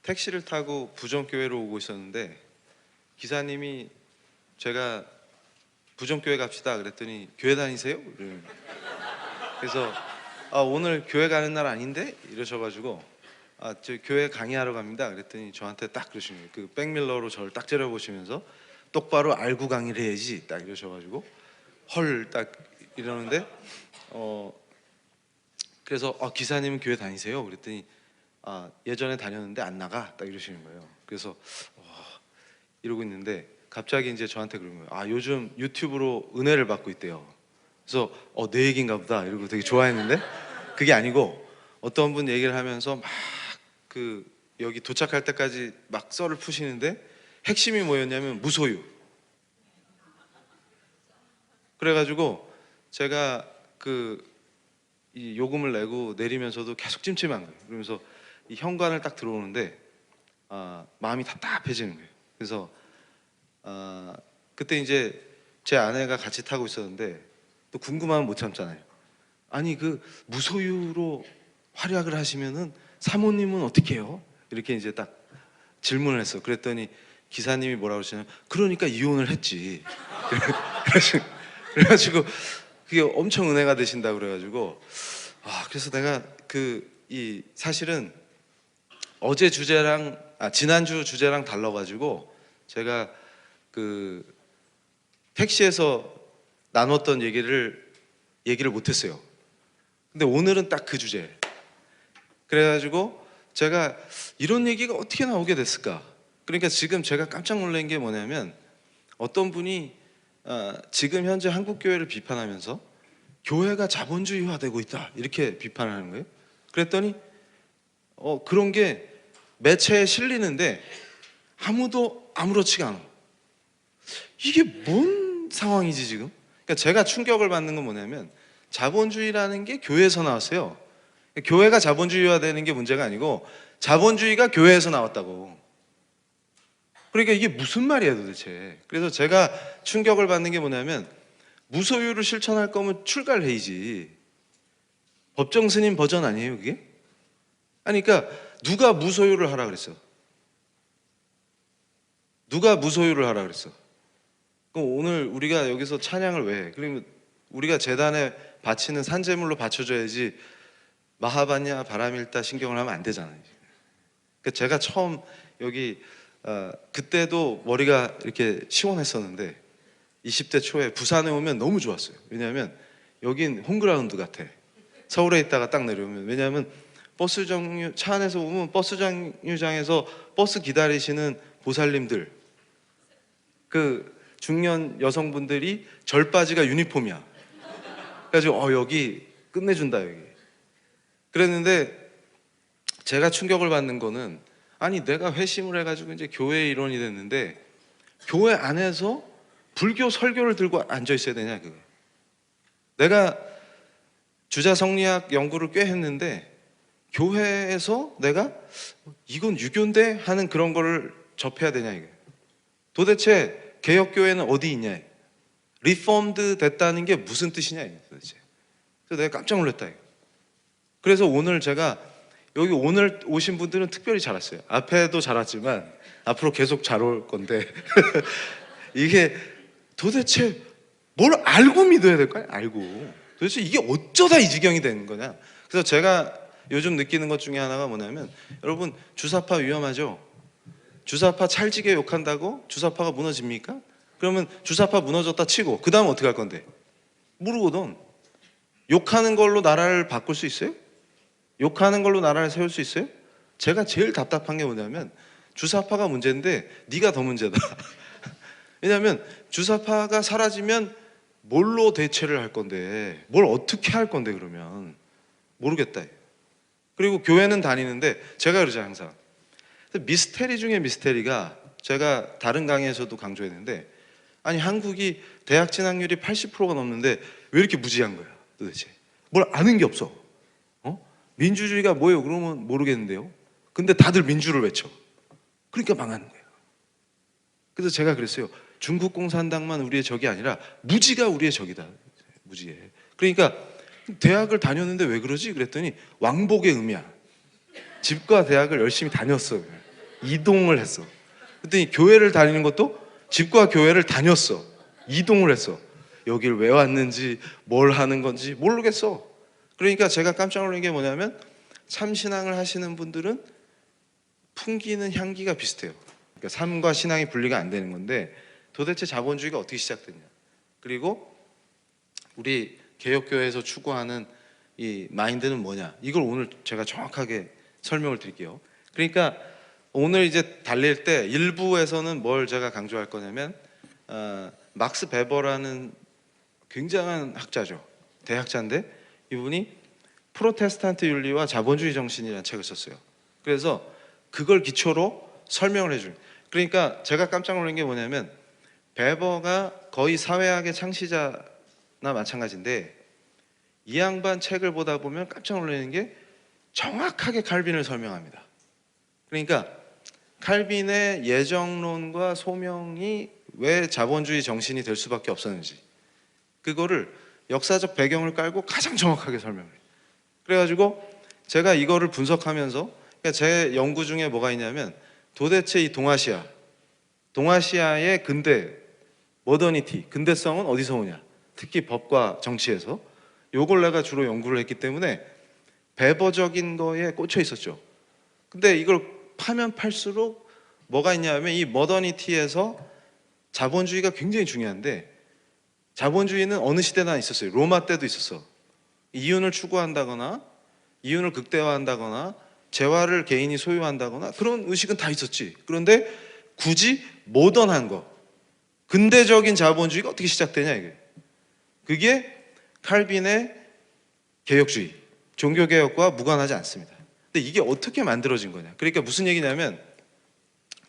택시를 타고 부정교회로 오고 있었는데 기사님이 제가 부정교회 갑시다 그랬더니 교회 다니세요? 그래서 오늘 교회 가는 날 아닌데? 이러셔가지고 저 교회 강의하러 갑니다 그랬더니 저한테 딱 그러시는 거예요. 그 백밀러로 저를 딱 째려보시면서 똑바로 알고 강의를 해야지 딱 이러셔가지고 헐 딱 이러는데 그래서 기사님은 교회 다니세요? 그랬더니 예전에 다녔는데 안 나가 딱 이러시는 거예요. 그래서 이러고 있는데 갑자기 이제 저한테 그런 거예요. 요즘 유튜브로 은혜를 받고 있대요. 그래서 내 얘기인가 보다 이러고 되게 좋아했는데 그게 아니고 어떤 분 얘기를 하면서 막 여기 도착할 때까지 막 썰을 푸시는데 핵심이 뭐였냐면 무소유. 그래가지고 제가 이 요금을 내고 내리면서도 계속 찜찜한 거예요. 그러면서 이 현관을 딱 들어오는데 마음이 답답해지는 거예요. 그래서 그때 이제 제 아내가 같이 타고 있었는데 또 궁금하면 못 참잖아요. 아니 무소유로 활약을 하시면은 사모님은 어떻게 해요? 이렇게 이제 딱 질문을 했어. 그랬더니 기사님이 뭐라고 그러시냐면 그러니까 이혼을 했지. 그래가지고 그게 엄청 은혜가 되신다고 그래가지고 그래서 내가 이 사실은 어제 주제랑 지난주 주제랑 달라가지고 제가 택시에서 나눴던 얘기를 못했어요. 근데 오늘은 딱 그 주제. 그래가지고 제가 이런 얘기가 어떻게 나오게 됐을까? 그러니까 지금 제가 깜짝 놀란 게 뭐냐면 어떤 분이 지금 현재 한국 교회를 비판하면서 교회가 자본주의화되고 있다 이렇게 비판하는 거예요. 그랬더니 그런 게 매체에 실리는데 아무도 아무렇지가 않아. 이게 뭔 상황이지 지금? 그러니까 제가 충격을 받는 건 뭐냐면 자본주의라는 게 교회에서 나왔어요. 교회가 자본주의화되는 게 문제가 아니고 자본주의가 교회에서 나왔다고. 그러니까 이게 무슨 말이야 도대체. 그래서 제가 충격을 받는 게 뭐냐면 무소유를 실천할 거면 출가를 해야지. 법정 스님 버전 아니에요 그게? 그러니까 누가 무소유를 하라 그랬어? 누가 무소유를 하라 그랬어? 그럼 오늘 우리가 여기서 찬양을 왜 해? 그러면 우리가 재단에 바치는 산재물로 바쳐줘야지 마하바냐 바람일다 신경을 하면 안 되잖아요. 그러니까 제가 처음 여기 그때도 머리가 이렇게 시원했었는데 20대 초에 부산에 오면 너무 좋았어요. 왜냐하면 여긴 홈그라운드 같아. 서울에 있다가 딱 내려오면. 왜냐하면 버스 정류 차 안에서 오면 버스 정류장에서 버스 기다리시는 보살님들, 중년 여성분들이 절바지가 유니폼이야. 그래가지고 여기 끝내준다 여기. 그랬는데 제가 충격을 받는 거는 아니 내가 회심을 해가지고 이제 교회 일원이 됐는데 교회 안에서 불교 설교를 들고 앉아 있어야 되냐 그거. 내가 주자성리학 연구를 꽤 했는데 교회에서 내가 이건 유교인데 하는 그런 거를 접해야 되냐 이게. 도대체 개혁교회는 어디 있냐? 리폼드 됐다는 게 무슨 뜻이냐 이게 도대체. 그래서 내가 깜짝 놀랐다 이거. 그래서 오늘 제가 여기 오늘 오신 분들은 특별히 잘 왔어요. 앞에도 잘 왔지만 앞으로 계속 잘 올 건데 이게 도대체 뭘 알고 믿어야 될까요? 알고 도대체 이게 어쩌다 이 지경이 되는 거냐. 그래서 제가 요즘 느끼는 것 중에 하나가 뭐냐면 여러분 주사파 위험하죠? 주사파 찰지게 욕한다고 주사파가 무너집니까? 그러면 주사파 무너졌다 치고 그 다음 어떻게 할 건데? 모르거든. 욕하는 걸로 나라를 바꿀 수 있어요? 욕하는 걸로 나라를 세울 수 있어요? 제가 제일 답답한 게 뭐냐면 주사파가 문제인데 네가 더 문제다. 왜냐하면 주사파가 사라지면 뭘로 대체를 할 건데 뭘 어떻게 할 건데 그러면 모르겠다. 그리고 교회는 다니는데 제가 그러죠 항상 미스테리 중에 미스테리가 제가 다른 강의에서도 강조했는데 아니 한국이 대학 진학률이 80%가 넘는데 왜 이렇게 무지한 거야 도대체. 뭘 아는 게 없어. 민주주의가 뭐예요? 그러면 모르겠는데요. 근데 다들 민주를 외쳐. 그러니까 망하는 거예요. 그래서 제가 그랬어요. 중국 공산당만 우리의 적이 아니라 무지가 우리의 적이다. 무지에. 그러니까 대학을 다녔는데 왜 그러지? 그랬더니 왕복의 의미야. 집과 대학을 열심히 다녔어. 이동을 했어. 그랬더니 교회를 다니는 것도 집과 교회를 다녔어. 이동을 했어. 여길 왜 왔는지 뭘 하는 건지 모르겠어. 그러니까 제가 깜짝 놀란 게 뭐냐면 참신앙을 하시는 분들은 풍기는 향기가 비슷해요. 그러니까 삶과 신앙이 분리가 안 되는 건데 도대체 자본주의가 어떻게 시작됐냐. 그리고 우리 개혁교회에서 추구하는 이 마인드는 뭐냐. 이걸 오늘 제가 정확하게 설명을 드릴게요. 그러니까 오늘 이제 달릴 때 일부에서는 뭘 제가 강조할 거냐면 막스 베버라는 굉장한 학자죠. 대학자인데 이분이 프로테스탄트 윤리와 자본주의 정신이라는 책을 썼어요. 그래서 그걸 기초로 설명을 해줘요. 그러니까 제가 깜짝 놀란 게 뭐냐면 베버가 거의 사회학의 창시자나 마찬가지인데 이 양반 책을 보다 보면 깜짝 놀라는 게 정확하게 칼빈을 설명합니다. 그러니까 칼빈의 예정론과 소명이 왜 자본주의 정신이 될 수밖에 없었는지 그거를 역사적 배경을 깔고 가장 정확하게 설명해요. 그래가지고 제가 이거를 분석하면서 그러니까 제 연구 중에 뭐가 있냐면 도대체 이 동아시아의 근대 모더니티, 근대성은 어디서 오냐? 특히 법과 정치에서 요걸 내가 주로 연구를 했기 때문에 배버적인 거에 꽂혀 있었죠. 근데 이걸 파면 팔수록 뭐가 있냐면 이 모더니티에서 자본주의가 굉장히 중요한데 자본주의는 어느 시대나 있었어요. 로마 때도 있었어. 이윤을 추구한다거나 이윤을 극대화한다거나 재화를 개인이 소유한다거나 그런 의식은 다 있었지. 그런데 굳이 모던한 거, 근대적인 자본주의가 어떻게 시작되냐 이게. 그게 칼빈의 개혁주의, 종교개혁과 무관하지 않습니다. 근데 이게 어떻게 만들어진 거냐. 그러니까 무슨 얘기냐면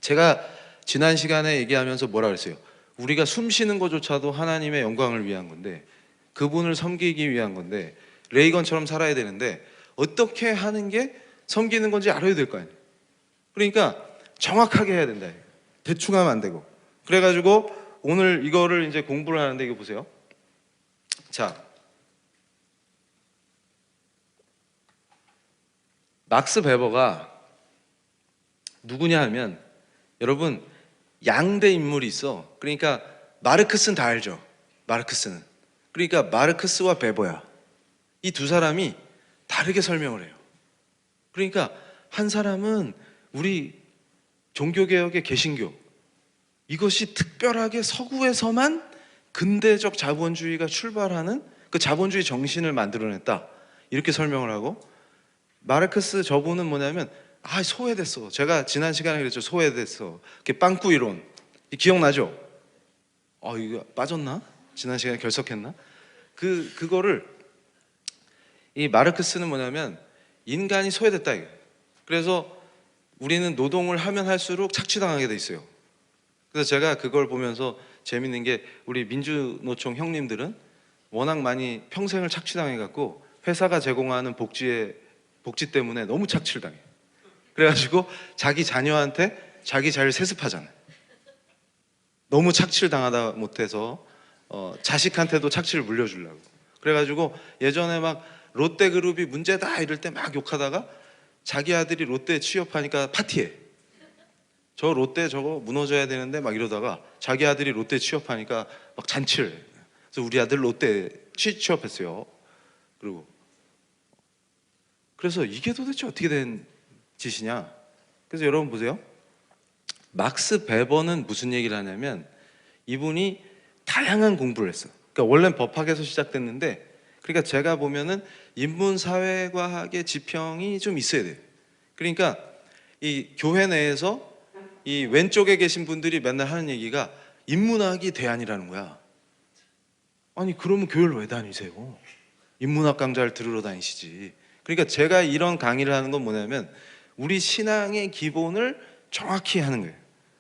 제가 지난 시간에 얘기하면서 뭐라 그랬어요. 우리가 숨 쉬는 것조차도 하나님의 영광을 위한 건데 그분을 섬기기 위한 건데 레이건처럼 살아야 되는데 어떻게 하는 게 섬기는 건지 알아야 될 거 아니에요. 그러니까 정확하게 해야 된다. 대충 하면 안 되고. 그래가지고 오늘 이거를 이제 공부를 하는데 이거 보세요. 자, 막스 베버가 누구냐 하면 여러분 양대 인물이 있어. 그러니까 마르크스는 다 알죠. 마르크스는. 그러니까 마르크스와 베버야. 이 두 사람이 다르게 설명을 해요. 그러니까 한 사람은 우리 종교개혁의 개신교 이것이 특별하게 서구에서만 근대적 자본주의가 출발하는 그 자본주의 정신을 만들어냈다 이렇게 설명을 하고 마르크스 저분은 뭐냐면 소외됐어. 제가 지난 시간에 그랬죠. 소외됐어. 빵꾸 이론 기억나죠? 이거 빠졌나? 지난 시간에 결석했나? 그거를 이 마르크스는 뭐냐면 인간이 소외됐다 이게. 그래서 우리는 노동을 하면 할수록 착취당하게 돼 있어요. 그래서 제가 그걸 보면서 재밌는 게 우리 민주노총 형님들은 워낙 많이 평생을 착취당해갖고 회사가 제공하는 복지 때문에 너무 착취를 당해요. 그래가지고 자기 자녀한테 자기 잘 세습하잖아요. 너무 착취를 당하다 못해서 자식한테도 착취를 물려주려고. 그래가지고 예전에 막 롯데그룹이 문제다 이럴 때 막 욕하다가 자기 아들이 롯데에 취업하니까 파티해. 저 롯데 저거 무너져야 되는데 막 이러다가 자기 아들이 롯데 취업하니까 막 잔치를 해. 그래서 우리 아들 롯데 취업했어요. 그래서 이게 도대체 어떻게 된 짓이냐. 그래서 여러분 보세요. 막스 베버는 무슨 얘기를 하냐면 이분이 다양한 공부를 했어. 그러니까 원래는 법학에서 시작됐는데 그러니까 제가 보면은 인문사회과학의 지평이 좀 있어야 돼요. 그러니까 이 교회 내에서 이 왼쪽에 계신 분들이 맨날 하는 얘기가 인문학이 대안이라는 거야. 아니 그러면 교회를 왜 다니세요? 인문학 강좌를 들으러 다니시지. 그러니까 제가 이런 강의를 하는 건 뭐냐면 우리 신앙의 기본을 정확히 하는 거예요.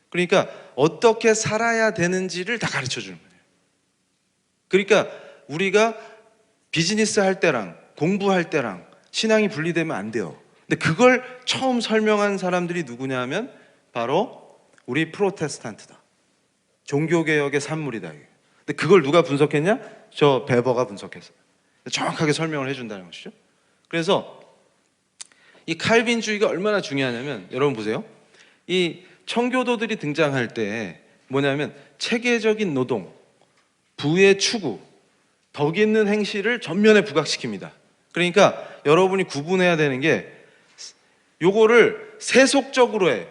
그러니까 어떻게 살아야 되는지를 다 가르쳐 주는 거예요. 그러니까 우리가 비즈니스 할 때랑 공부할 때랑 신앙이 분리되면 안 돼요. 근데 그걸 처음 설명한 사람들이 누구냐 하면 바로 우리 프로테스탄트다. 종교개혁의 산물이다. 근데 그걸 누가 분석했냐? 저 베버가 분석했어요. 정확하게 설명을 해준다는 것이죠. 그래서 이 칼빈주의가 얼마나 중요하냐면 여러분 보세요. 이 청교도들이 등장할 때 뭐냐면 체계적인 노동, 부의 추구, 덕 있는 행실을 전면에 부각시킵니다. 그러니까 여러분이 구분해야 되는 게 요거를 세속적으로 해.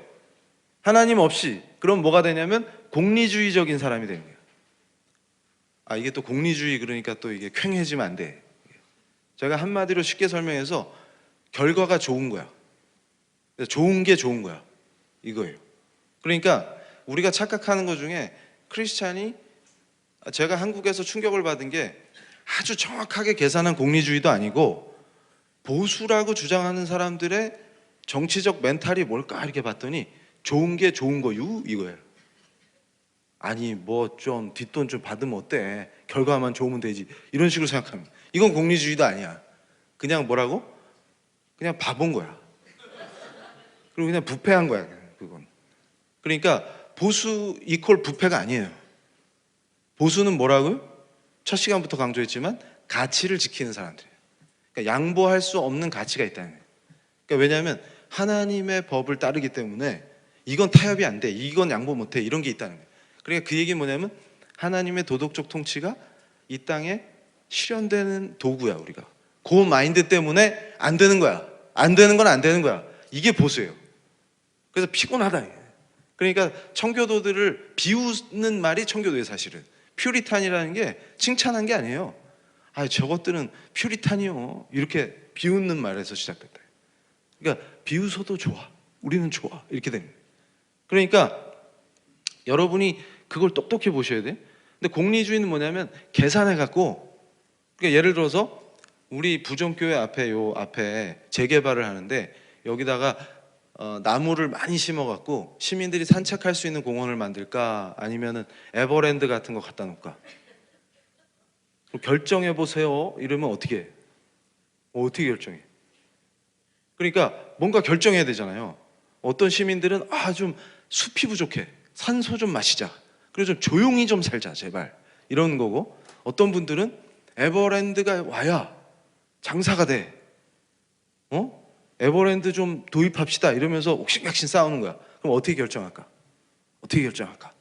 하나님 없이. 그럼 뭐가 되냐면 공리주의적인 사람이 되는 거예요. 아, 이게 또 공리주의 그러니까 또 이게 퀭해지면 안 돼. 제가 한마디로 쉽게 설명해서 결과가 좋은 거야. 좋은 게 좋은 거야. 이거예요. 그러니까 우리가 착각하는 것 중에 크리스찬이, 제가 한국에서 충격을 받은 게 아주 정확하게 계산한 공리주의도 아니고 보수라고 주장하는 사람들의 정치적 멘탈이 뭘까 이렇게 봤더니 좋은 게 좋은 거유 이거예요. 아니 뭐 좀 뒷돈 좀 받으면 어때? 결과만 좋으면 되지. 이런 식으로 생각합니다. 이건 공리주의도 아니야. 그냥 뭐라고? 그냥 바본 거야. 그리고 그냥 부패한 거야. 그건. 그러니까 보수 이퀄 부패가 아니에요. 보수는 뭐라고요? 첫 시간부터 강조했지만 가치를 지키는 사람들이에요. 그러니까 양보할 수 없는 가치가 있다는 거예요. 그러니까 왜냐하면 하나님의 법을 따르기 때문에 이건 타협이 안 돼, 이건 양보 못 해, 이런 게 있다는 거예요. 그러니까 그 얘기는 뭐냐면 하나님의 도덕적 통치가 이 땅에 실현되는 도구야. 우리가 그 마인드 때문에 안 되는 거야. 안 되는 건 안 되는 거야. 이게 보수예요. 그래서 피곤하다. 그러니까 청교도들을 비웃는 말이 청교도예요. 사실은 퓨리탄이라는 게 칭찬한 게 아니에요. 아, 저것들은 퓨리탄이요, 이렇게 비웃는 말에서 시작됐다. 그러니까 비웃어도 좋아, 우리는 좋아, 이렇게 됩니다. 그러니까 여러분이 그걸 똑똑히 보셔야 돼. 근데 공리주의는 뭐냐면 계산해 갖고, 그러니까 예를 들어서 우리 부정교회 앞에 요 앞에 재개발을 하는데 여기다가 나무를 많이 심어갖고 시민들이 산책할 수 있는 공원을 만들까, 아니면은 에버랜드 같은 거 갖다 놓을까? 결정해 보세요. 이러면 어떻게 해? 어떻게 결정해? 그러니까 뭔가 결정해야 되잖아요. 어떤 시민들은 좀 숲이 부족해, 산소 좀 마시자, 그리고 좀 조용히 좀 살자 제발, 이런 거고, 어떤 분들은 에버랜드가 와야 장사가 돼. 에버랜드 좀 도입합시다 이러면서 옥신각신 싸우는 거야. 그럼 어떻게 결정할까? 어떻게 결정할까?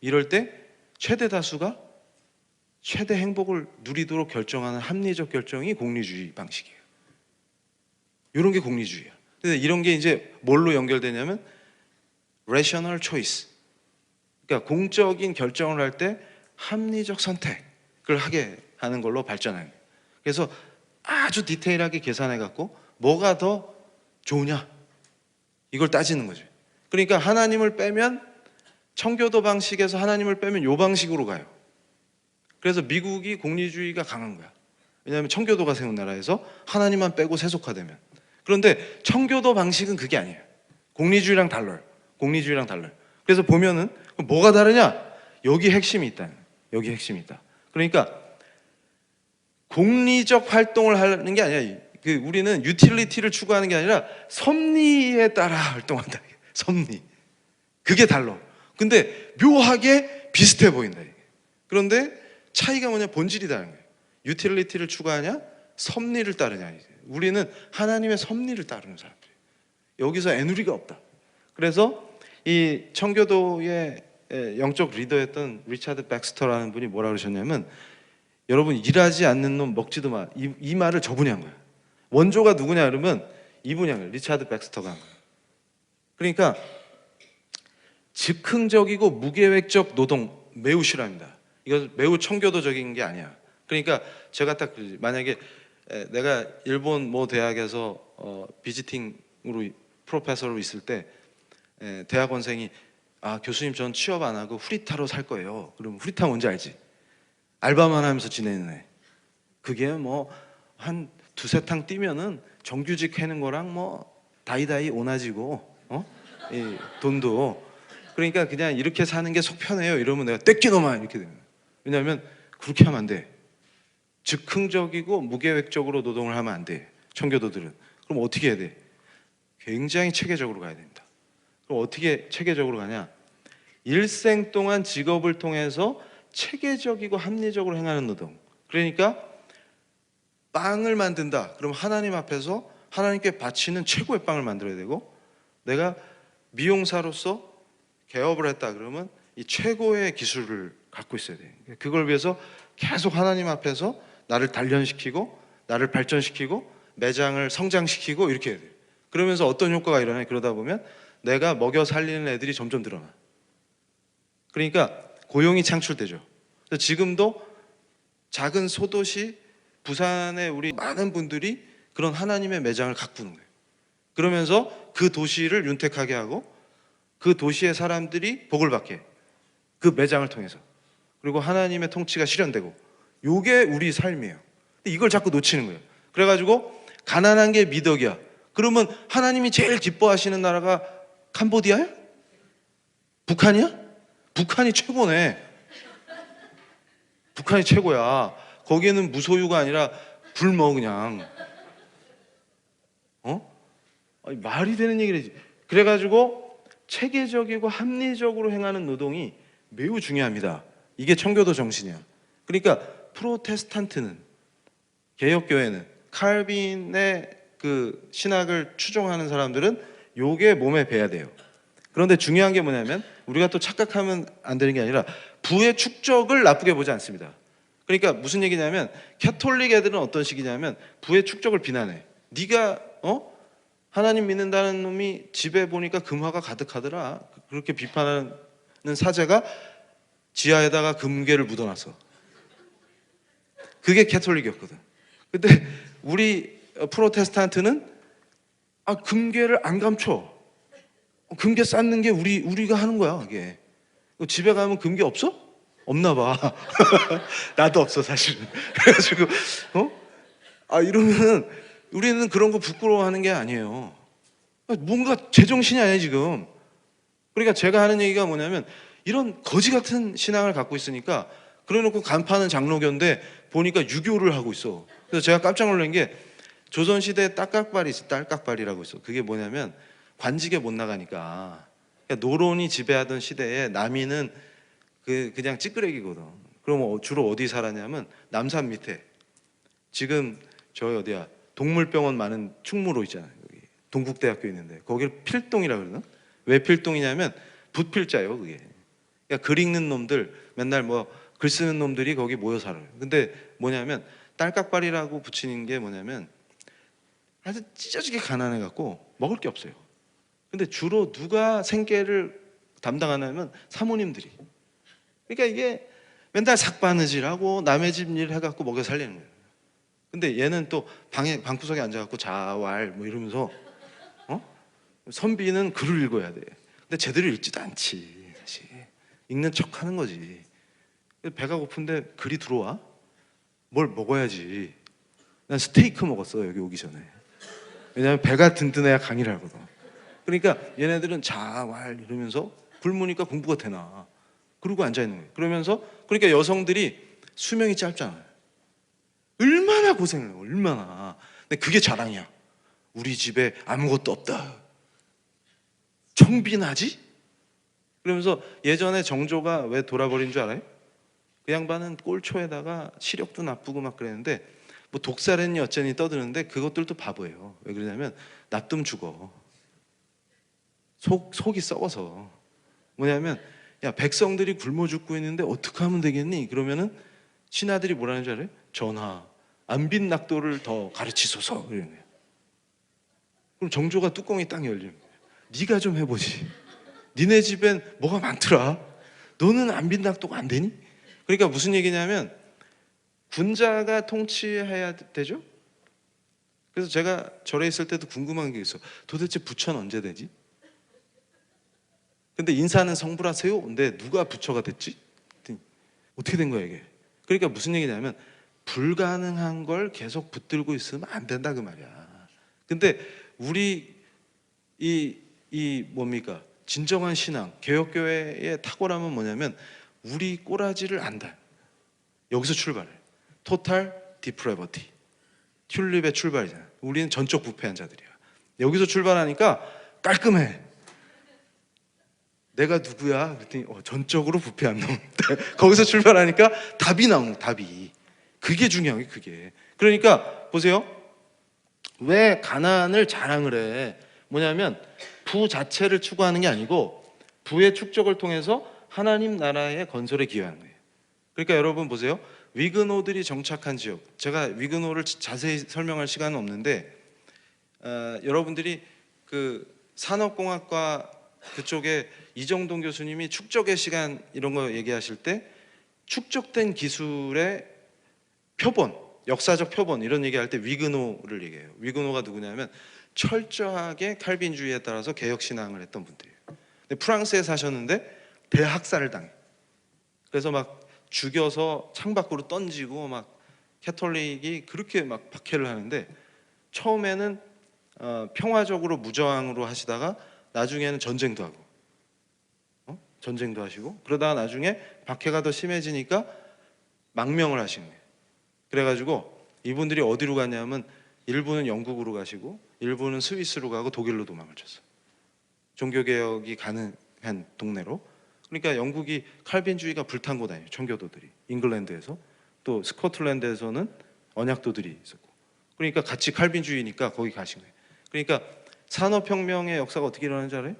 이럴 때 최대 다수가 최대 행복을 누리도록 결정하는 합리적 결정이 공리주의 방식이에요. 이런 게 공리주의야. 근데 이런 게 이제 뭘로 연결되냐면 rational choice. 그러니까 공적인 결정을 할 때 합리적 선택을 하게 하는 걸로 발전해요. 그래서 아주 디테일하게 계산해 갖고 뭐가 더 좋으냐, 이걸 따지는 거죠. 그러니까 하나님을 빼면, 청교도 방식에서 하나님을 빼면 요 방식으로 가요. 그래서 미국이 공리주의가 강한 거야. 왜냐하면 청교도가 세운 나라에서 하나님만 빼고 세속화되면. 그런데 청교도 방식은 그게 아니에요. 공리주의랑 달라요. 공리주의랑 달라요. 그래서 보면은 뭐가 다르냐? 여기 핵심이 있다. 여기 핵심이 있다. 그러니까 공리적 활동을 하는 게 아니야. 우리는 유틸리티를 추구하는 게 아니라 섭리에 따라 활동한다. 섭리. 그게 달라. 근데 묘하게 비슷해 보인다. 그런데 차이가 뭐냐? 본질이 다른 거예요. 유틸리티를 추구하냐? 섭리를 따르냐. 우리는 하나님의 섭리를 따르는 사람들이에요. 여기서 애누리가 없다. 그래서 이 청교도의 영적 리더였던 리차드 백스터라는 분이 뭐라 그러셨냐면, 여러분 일하지 않는 놈 먹지도 마. 이 말을 저분이 한 거예요. 원조가 누구냐 그러면 이분이 한 거예요. 리차드 백스터가 한 거예요. 그러니까 즉흥적이고 무계획적 노동 매우 싫어합니다. 이거 매우 청교도적인 게 아니야. 그러니까 제가 딱 만약에 내가 일본 모 대학에서 비지팅으로 프로페서로 있을 때 대학원생이 교수님 전 취업 안 하고 후리타로 살 거예요. 그럼 후리타 뭔지 알지? 알바만 하면서 지내는 애. 그게 뭐 한 두세 탕 뛰면은 정규직 해는 거랑 뭐 다이다이 오나지고 이 돈도. 그러니까 그냥 이렇게 사는 게 속 편해요. 이러면 내가 떼끼너마 이렇게 되는 거예요. 왜냐하면 그렇게 하면 안 돼. 즉흥적이고 무계획적으로 노동을 하면 안 돼. 청교도들은. 그럼 어떻게 해야 돼? 굉장히 체계적으로 가야 됩니다. 그럼 어떻게 체계적으로 가냐? 일생 동안 직업을 통해서 체계적이고 합리적으로 행하는 노동. 그러니까 빵을 만든다. 그럼 하나님 앞에서 하나님께 바치는 최고의 빵을 만들어야 되고, 내가 미용사로서 개업을 했다 그러면 이 최고의 기술을 갖고 있어야 돼요. 그걸 위해서 계속 하나님 앞에서 나를 단련시키고 나를 발전시키고 매장을 성장시키고 이렇게 해야 돼요. 그러면서 어떤 효과가 일어나요? 그러다 보면 내가 먹여 살리는 애들이 점점 늘어나. 그러니까 고용이 창출되죠. 지금도 작은 소도시 부산에 우리 많은 분들이 그런 하나님의 매장을 가꾸는 거예요. 그러면서 그 도시를 윤택하게 하고 그 도시의 사람들이 복을 받게, 그 매장을 통해서. 그리고 하나님의 통치가 실현되고, 요게 우리 삶이에요. 이걸 자꾸 놓치는 거예요. 그래가지고 가난한 게 미덕이야. 그러면 하나님이 제일 기뻐하시는 나라가 캄보디아야? 북한이야? 북한이 최고네. 북한이 최고야. 거기에는 무소유가 아니라 굶어 그냥. 아니, 말이 되는 얘기를. 그래가지고 체계적이고 합리적으로 행하는 노동이 매우 중요합니다. 이게 청교도 정신이야. 그러니까 프로테스탄트는, 개혁교회는, 칼빈의 그 신학을 추종하는 사람들은 요게 몸에 배야 돼요. 그런데 중요한 게 뭐냐면 우리가 또 착각하면 안 되는 게 아니라 부의 축적을 나쁘게 보지 않습니다. 그러니까 무슨 얘기냐면 캐톨릭 애들은 어떤 식이냐면 부의 축적을 비난해. 네가 하나님 믿는다는 놈이 집에 보니까 금화가 가득하더라. 그렇게 비판하는 사제가 지하에다가 금괴를 묻어놨어. 그게 캐톨릭이었거든. 근데 우리 프로테스탄트는 금괴를 안 감춰. 금괴 쌓는 게 우리가 하는 거야. 이게 집에 가면 금괴 없어? 없나 봐. 나도 없어 사실은. 그래가지고 이러면은 우리는 그런 거 부끄러워하는 게 아니에요. 뭔가 제정신이 아니야 지금. 그러니까 제가 하는 얘기가 뭐냐면 이런 거지 같은 신앙을 갖고 있으니까 그래놓고 간파는 장로교인데 보니까 유교를 하고 있어. 그래서 제가 깜짝 놀란 게 조선시대에 딸깍발이 있어. 딸깍발이라고 있어. 그게 뭐냐면 관직에 못 나가니까. 그러니까 노론이 지배하던 시대에 남이는 그냥 찌끄레기거든. 그럼 주로 어디 살았냐면 남산 밑에. 지금 저희 어디야? 동물병원 많은 충무로 있잖아요. 여기 동국대학교 있는데 거기를 필동이라 그러나? 왜 필동이냐면 붓필자예요. 그게. 그러니까 글 읽는 놈들, 맨날 글 쓰는 놈들이 거기 모여 살아요. 근데 뭐냐면 딸깍발이라고 붙이는 게 뭐냐면 아주 찢어지게 가난해갖고 먹을 게 없어요. 근데 주로 누가 생계를 담당하냐면 사모님들이. 그러니까 이게 맨날 삭바느질하고 남의 집 일 해갖고 먹여 살리는 거예요. 근데 얘는 또 방구석에 앉아갖고 자왈 이러면서 선비는 글을 읽어야 돼. 근데 제대로 읽지도 않지. 사실 읽는 척 하는 거지. 배가 고픈데 글이 들어와? 뭘 먹어야지. 난 스테이크 먹었어 여기 오기 전에. 왜냐면 배가 든든해야 강의를 하거든. 그러니까 얘네들은 자왈 이러면서 굶으니까 공부가 되나. 그러고 앉아있는 거예요. 그러니까 여성들이 수명이 짧잖아요. 얼마나 고생을 해요. 얼마나. 근데 그게 자랑이야. 우리 집에 아무것도 없다. 청빈하지? 그러면서 예전에 정조가 왜 돌아버린 줄 알아요? 그 양반은 꼴초에다가 시력도 나쁘고 막 그랬는데 독살했니 어쩌니 떠드는데 그것들도 바보예요. 왜 그러냐면 납품 죽어. 속이 썩어서. 뭐냐면 야 백성들이 굶어 죽고 있는데 어떻게 하면 되겠니? 그러면은 신하들이 뭐라는 줄 알아요? 전하 안빈 낙도를 더 가르치소서. 이러는 거예요. 그럼 정조가 뚜껑이 딱 열리면 네가 좀 해보지. 니네 집엔 뭐가 많더라. 너는 안빈 낙도가 안 되니? 그러니까 무슨 얘기냐면 군자가 통치해야 되죠. 그래서 제가 절에 있을 때도 궁금한 게 있어. 도대체 부처는 언제 되지? 근데 인사는 성불하세요. 근데 누가 부처가 됐지? 어떻게 된 거야 이게? 그러니까 무슨 얘기냐면 불가능한 걸 계속 붙들고 있으면 안 된다 그 말이야. 근데 우리 이 뭡니까? 진정한 신앙, 개혁교회의 탁월함은 뭐냐면 우리 꼬라지를 안다. 여기서 출발해. 토탈 디프레버티. 튤립의 출발이잖아. 우리는 전적 부패한 자들이야. 여기서 출발하니까 깔끔해. 내가 누구야? 그랬더니 전적으로 부패한 놈. 거기서 출발하니까 답이 나오는 답이. 그게 중요한 게 그게. 그러니까 보세요. 왜 가난을 자랑을 해? 뭐냐면 부 자체를 추구하는 게 아니고 부의 축적을 통해서 하나님 나라의 건설에 기여하는 거예요. 그러니까 여러분 보세요. 위그노들이 정착한 지역, 제가 위그노를 자세히 설명할 시간은 없는데 여러분들이 그 산업공학과 그쪽에 이정동 교수님이 축적의 시간 이런 거 얘기하실 때 축적된 기술의 표본, 역사적 표본 이런 얘기할 때 위그노를 얘기해요. 위그노가 누구냐면 철저하게 칼빈주의에 따라서 개혁신앙을 했던 분들이에요. 근데 프랑스에 사셨는데 대학살을 당해요. 그래서 막 죽여서 창밖으로 던지고 막 캐톨릭이 그렇게 막 박해를 하는데 처음에는 평화적으로 무저항으로 하시다가 나중에는 전쟁도 하고 전쟁도 하시고 그러다가 나중에 박해가 더 심해지니까 망명을 하신 거예요. 그래가지고 이분들이 어디로 가냐면 일부는 영국으로 가시고 일부는 스위스로 가고 독일로 도망을 쳤어요. 종교개혁이 가능한 동네로. 그러니까 영국이 칼빈주의가 불탄 곳 아니에요. 청교도들이 잉글랜드에서 또 스코틀랜드에서는 언약도들이 있었고 그러니까 같이 칼빈주의니까 거기 가신 거예요. 그러니까 산업혁명의 역사가 어떻게 일어나는지 알아요?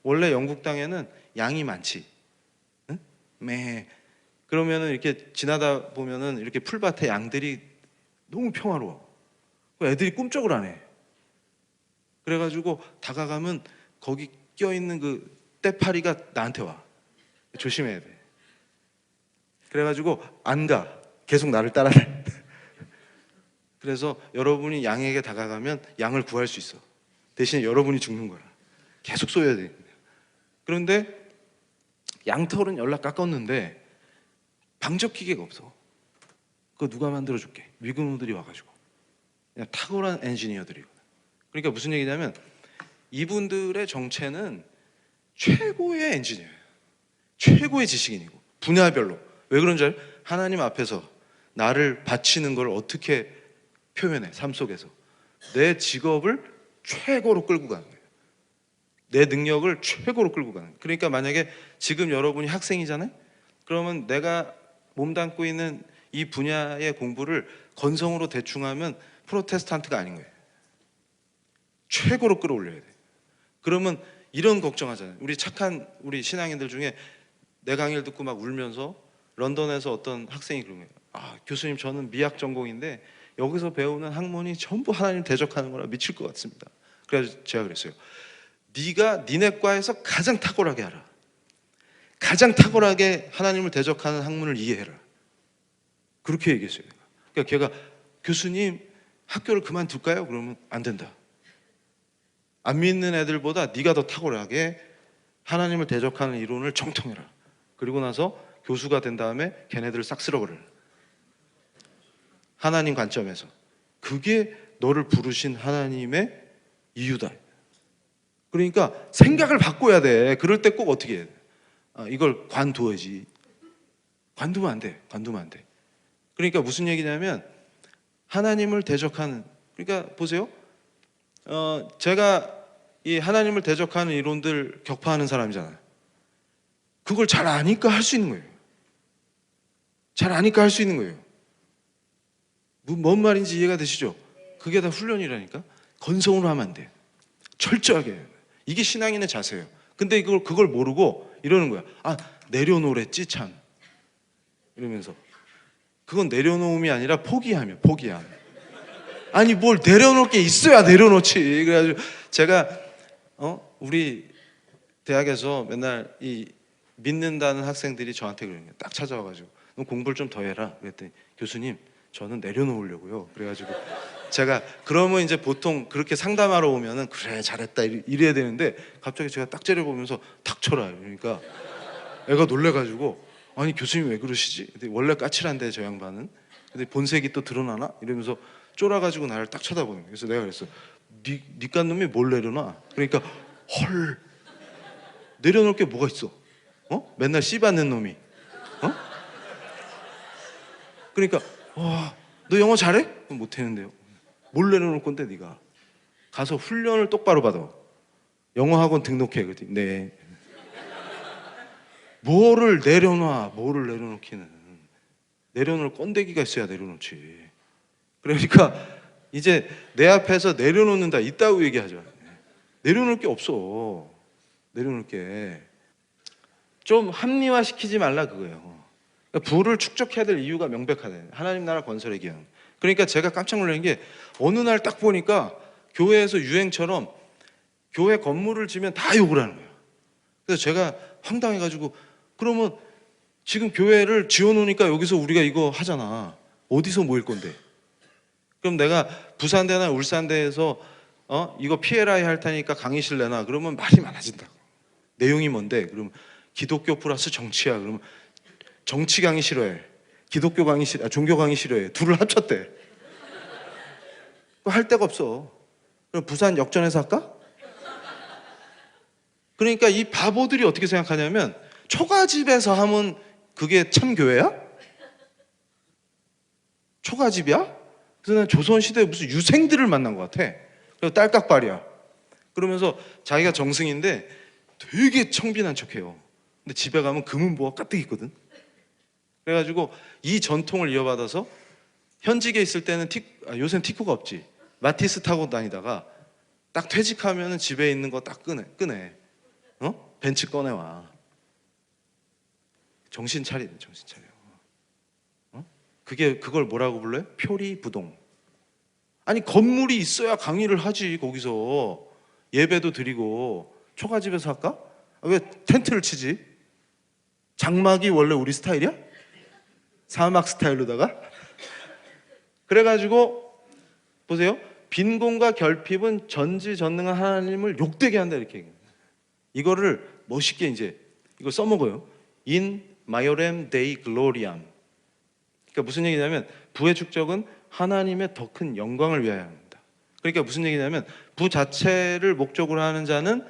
원래 영국 땅에는 양이 많지. 응? 그러면은 이렇게 지나다 보면은 이렇게 풀밭에 양들이 너무 평화로워. 애들이 꿈쩍을 안 해. 그래가지고 다가가면 거기 껴있는 그 떼파리가 나한테 와. 조심해야 돼. 그래가지고 안 가. 계속 나를 따라해. 그래서 여러분이 양에게 다가가면 양을 구할 수 있어. 대신에 여러분이 죽는 거야. 계속 쏘여야 돼. 그런데 양털은 연락 깎았는데 방적기계가 없어. 그거 누가 만들어 줄게? 위그노들이 와가지고 그냥 탁월한 엔지니어들이고. 그러니까 무슨 얘기냐면 이분들의 정체는 최고의 엔지니어예요. 최고의 지식인이고 분야별로. 왜 그런 줄 알아요? 하나님 앞에서 나를 바치는 걸 어떻게 표현해? 삶 속에서 내 직업을 최고로 끌고 가는 거예요. 내 능력을 최고로 끌고 가는 거예요. 그러니까 만약에 지금 여러분이 학생이잖아요. 그러면 내가 몸담고 있는 이 분야의 공부를 건성으로 대충 하면 프로테스탄트가 아닌 거예요. 최고로 끌어올려야 돼요. 그러면 이런 걱정하잖아요. 우리 착한 우리 신앙인들 중에 내 강의를 듣고 막 울면서 런던에서 어떤 학생이 그런 거예요. 교수님 저는 미학 전공인데 여기서 배우는 학문이 전부 하나님 대적하는 거라 미칠 것 같습니다. 그래서 제가 그랬어요. 네가 니네 과에서 가장 탁월하게 알아. 가장 탁월하게 하나님을 대적하는 학문을 이해해라. 그렇게 얘기했어요. 그러니까 걔가 교수님 학교를 그만둘까요? 그러면 안 된다. 안 믿는 애들보다 네가 더 탁월하게 하나님을 대적하는 이론을 정통해라. 그리고 나서 교수가 된 다음에 걔네들을 싹 쓸어버려라. 하나님 관점에서. 그게 너를 부르신 하나님의 이유다. 그러니까 생각을 바꿔야 돼. 그럴 때 꼭 어떻게 해야 돼? 이걸 관두어야지. 관두면 안 돼. 관두면 안 돼. 그러니까 무슨 얘기냐면 하나님을 대적하는, 그러니까 보세요. 제가 이 하나님을 대적하는 이론들 격파하는 사람이잖아요. 그걸 잘 아니까 할 수 있는 거예요. 잘 아니까 할 수 있는 거예요. 뭔 말인지 이해가 되시죠? 그게 다 훈련이라니까. 건성으로 하면 안 돼. 철저하게 해요. 이게 신앙인의 자세예요. 근데 그걸 모르고 이러는 거야. 내려놓으랬지 참. 이러면서 그건 내려놓음이 아니라 포기함이에요. 포기함. 아니 뭘 내려놓을 게 있어야 내려놓지. 그래가지고 제가 우리 대학에서 맨날 이 믿는다는 학생들이 저한테 그러는 거예요. 딱 찾아와가지고 너 공부를 좀 더 해라. 그랬더니 교수님 저는 내려놓으려고요. 그래가지고 제가 그러면 이제 보통 그렇게 상담하러 오면은 그래 잘했다 이래야 되는데 갑자기 제가 딱 째려보면서 닥쳐라. 그러니까 애가 놀래가지고 아니 교수님 왜 그러시지? 원래 까칠한데 저 양반은. 근데 본색이 또 드러나나? 이러면서 쫄아가지고 나를 딱 쳐다보는 거예요. 그래서 내가 그랬어. 니깐 놈이 뭘 내려놔? 그러니까 헐 내려놓을 게 뭐가 있어? 맨날 씨 받는 놈이. 그러니까 너 영어 잘해? 못했는데요. 뭘 내려놓을 건데 네가 가서 훈련을 똑바로 받아. 영어 학원 등록해. 그랬더니 네. 뭐를 내려놔? 뭐를 내려놓기는. 내려놓을 건데기가 있어야 내려놓지. 그러니까 이제 내 앞에서 내려놓는다 이따고 얘기하죠. 내려놓을 게 없어. 내려놓을 게. 좀 합리화시키지 말라 그거예요. 그러니까 부를 축적해야 될 이유가 명백하네. 하나님 나라 건설의 기한. 그러니까 제가 깜짝 놀란 게 어느 날 딱 보니까 교회에서 유행처럼 교회 건물을 지면 다 욕을 하는 거예요. 그래서 제가 황당해가지고 그러면 지금 교회를 지어놓으니까 여기서 우리가 이거 하잖아. 어디서 모일 건데? 그럼 내가 부산대나 울산대에서 이거 PLI 할 테니까 강의실 내놔. 그러면 말이 많아진다고. 내용이 뭔데? 그러면 기독교 플러스 정치야. 그러면 정치 강의 싫어해. 기독교 강의 싫어. 종교 강의 싫어해. 둘을 합쳤대. 할 데가 없어. 그럼 부산 역전해서 할까? 그러니까 이 바보들이 어떻게 생각하냐면 초가집에서 하면 그게 참 교회야? 초가집이야? 그래서 난 조선시대에 무슨 유생들을 만난 것 같아. 그리고 딸깍발이야. 그러면서 자기가 정승인데 되게 청빈한 척해요. 근데 집에 가면 금은보가 가득 있거든. 그래가지고 이 전통을 이어받아서 현직에 있을 때는 요새는 티코가 없지. 마티스 타고 다니다가 딱 퇴직하면 집에 있는 거 딱 끄내. 벤츠 꺼내와. 정신 차리네, 정신 차려. 그걸 뭐라고 불러요? 표리부동. 아니 건물이 있어야 강의를 하지. 거기서 예배도 드리고. 초가집에서 할까? 왜 텐트를 치지? 장막이 원래 우리 스타일이야? 사막 스타일로다가? 그래가지고 보세요. 빈곤과 결핍은 전지전능한 하나님을 욕되게 한다 이렇게. 이거를 멋있게 이제 이거 써먹어요. In maiorem Dei gloriam. 그러니까 무슨 얘기냐면 부의 축적은 하나님의 더 큰 영광을 위하여 합니다. 그러니까 무슨 얘기냐면 부 자체를 목적으로 하는 자는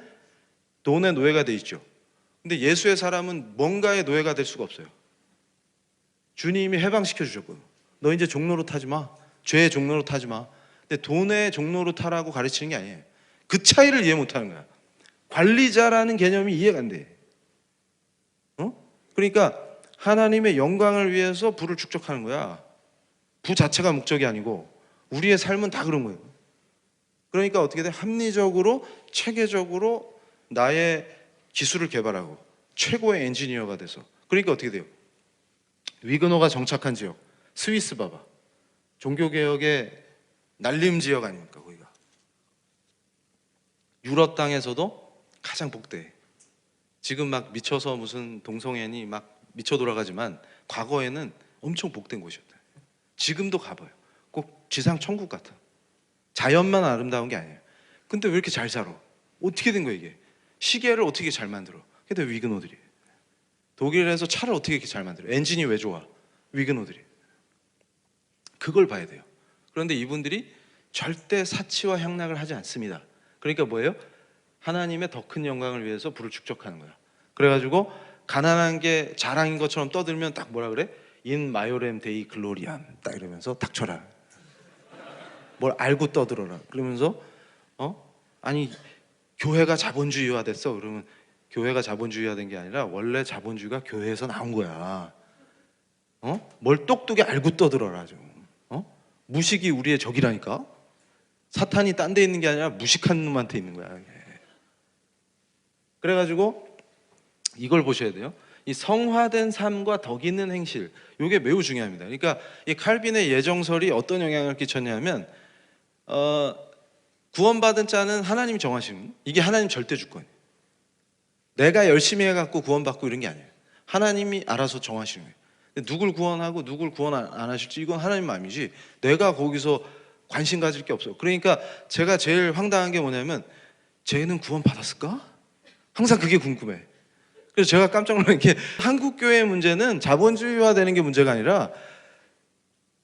돈의 노예가 돼 있죠. 근데 예수의 사람은 뭔가의 노예가 될 수가 없어요. 주님이 해방시켜 주셨거든요. 너 이제 종로로 타지 마. 죄의 종로로 타지 마. 근데 돈의 종로로 타라고 가르치는 게 아니에요. 그 차이를 이해 못하는 거야. 관리자라는 개념이 이해가 안 돼. 그러니까 하나님의 영광을 위해서 부를 축적하는 거야. 부 자체가 목적이 아니고 우리의 삶은 다 그런 거예요. 그러니까 어떻게 돼? 합리적으로 체계적으로 나의 기술을 개발하고 최고의 엔지니어가 돼서. 그러니까 어떻게 돼요? 위그노가 정착한 지역 스위스 봐봐. 종교개혁의 날림 지역 아닙니까 거기가. 유럽 땅에서도 가장 복대해. 지금 막 미쳐서 무슨 동성애니 막 미쳐 돌아가지만 과거에는 엄청 복된 곳이었다. 지금도 가봐요. 꼭 지상 천국 같아. 자연만 아름다운 게 아니에요. 근데 왜 이렇게 잘 살아? 어떻게 된 거야 이게? 시계를 어떻게 잘 만들어? 근데 위그노들이. 독일에서 차를 어떻게 이렇게 잘 만들어? 엔진이 왜 좋아? 위그노들이. 그걸 봐야 돼요. 그런데 이분들이 절대 사치와 향락을 하지 않습니다. 그러니까 뭐예요? 하나님의 더 큰 영광을 위해서 부를 축적하는 거야. 그래가지고 가난한 게 자랑인 것처럼 떠들면 딱 뭐라 그래? In maiorem Dei gloriam 딱 이러면서 닥쳐라. 뭘 알고 떠들어라. 그러면서 아니 교회가 자본주의화 됐어. 그러면 교회가 자본주의화 된 게 아니라 원래 자본주의가 교회에서 나온 거야. 뭘 똑똑히 알고 떠들어라 좀. 무식이 우리의 적이라니까. 사탄이 딴 데 있는 게 아니라 무식한 놈한테 있는 거야. 그래가지고 이걸 보셔야 돼요. 이 성화된 삶과 덕 있는 행실, 이게 매우 중요합니다. 그러니까 이 칼빈의 예정설이 어떤 영향을 끼쳤냐면 구원받은 자는 하나님이 정하시는, 이게 하나님 절대 주권이에요. 내가 열심히 해갖고 구원받고 이런 게 아니에요. 하나님이 알아서 정하시는 거예요. 근데 누굴 구원하고 누굴 구원 안 하실지 이건 하나님 마음이지 내가 거기서 관심 가질 게 없어요. 그러니까 제가 제일 황당한 게 뭐냐면 쟤는 구원 받았을까? 항상 그게 궁금해. 그래서 제가 깜짝 놀란 게 한국 교회의 문제는 자본주의화 되는 게 문제가 아니라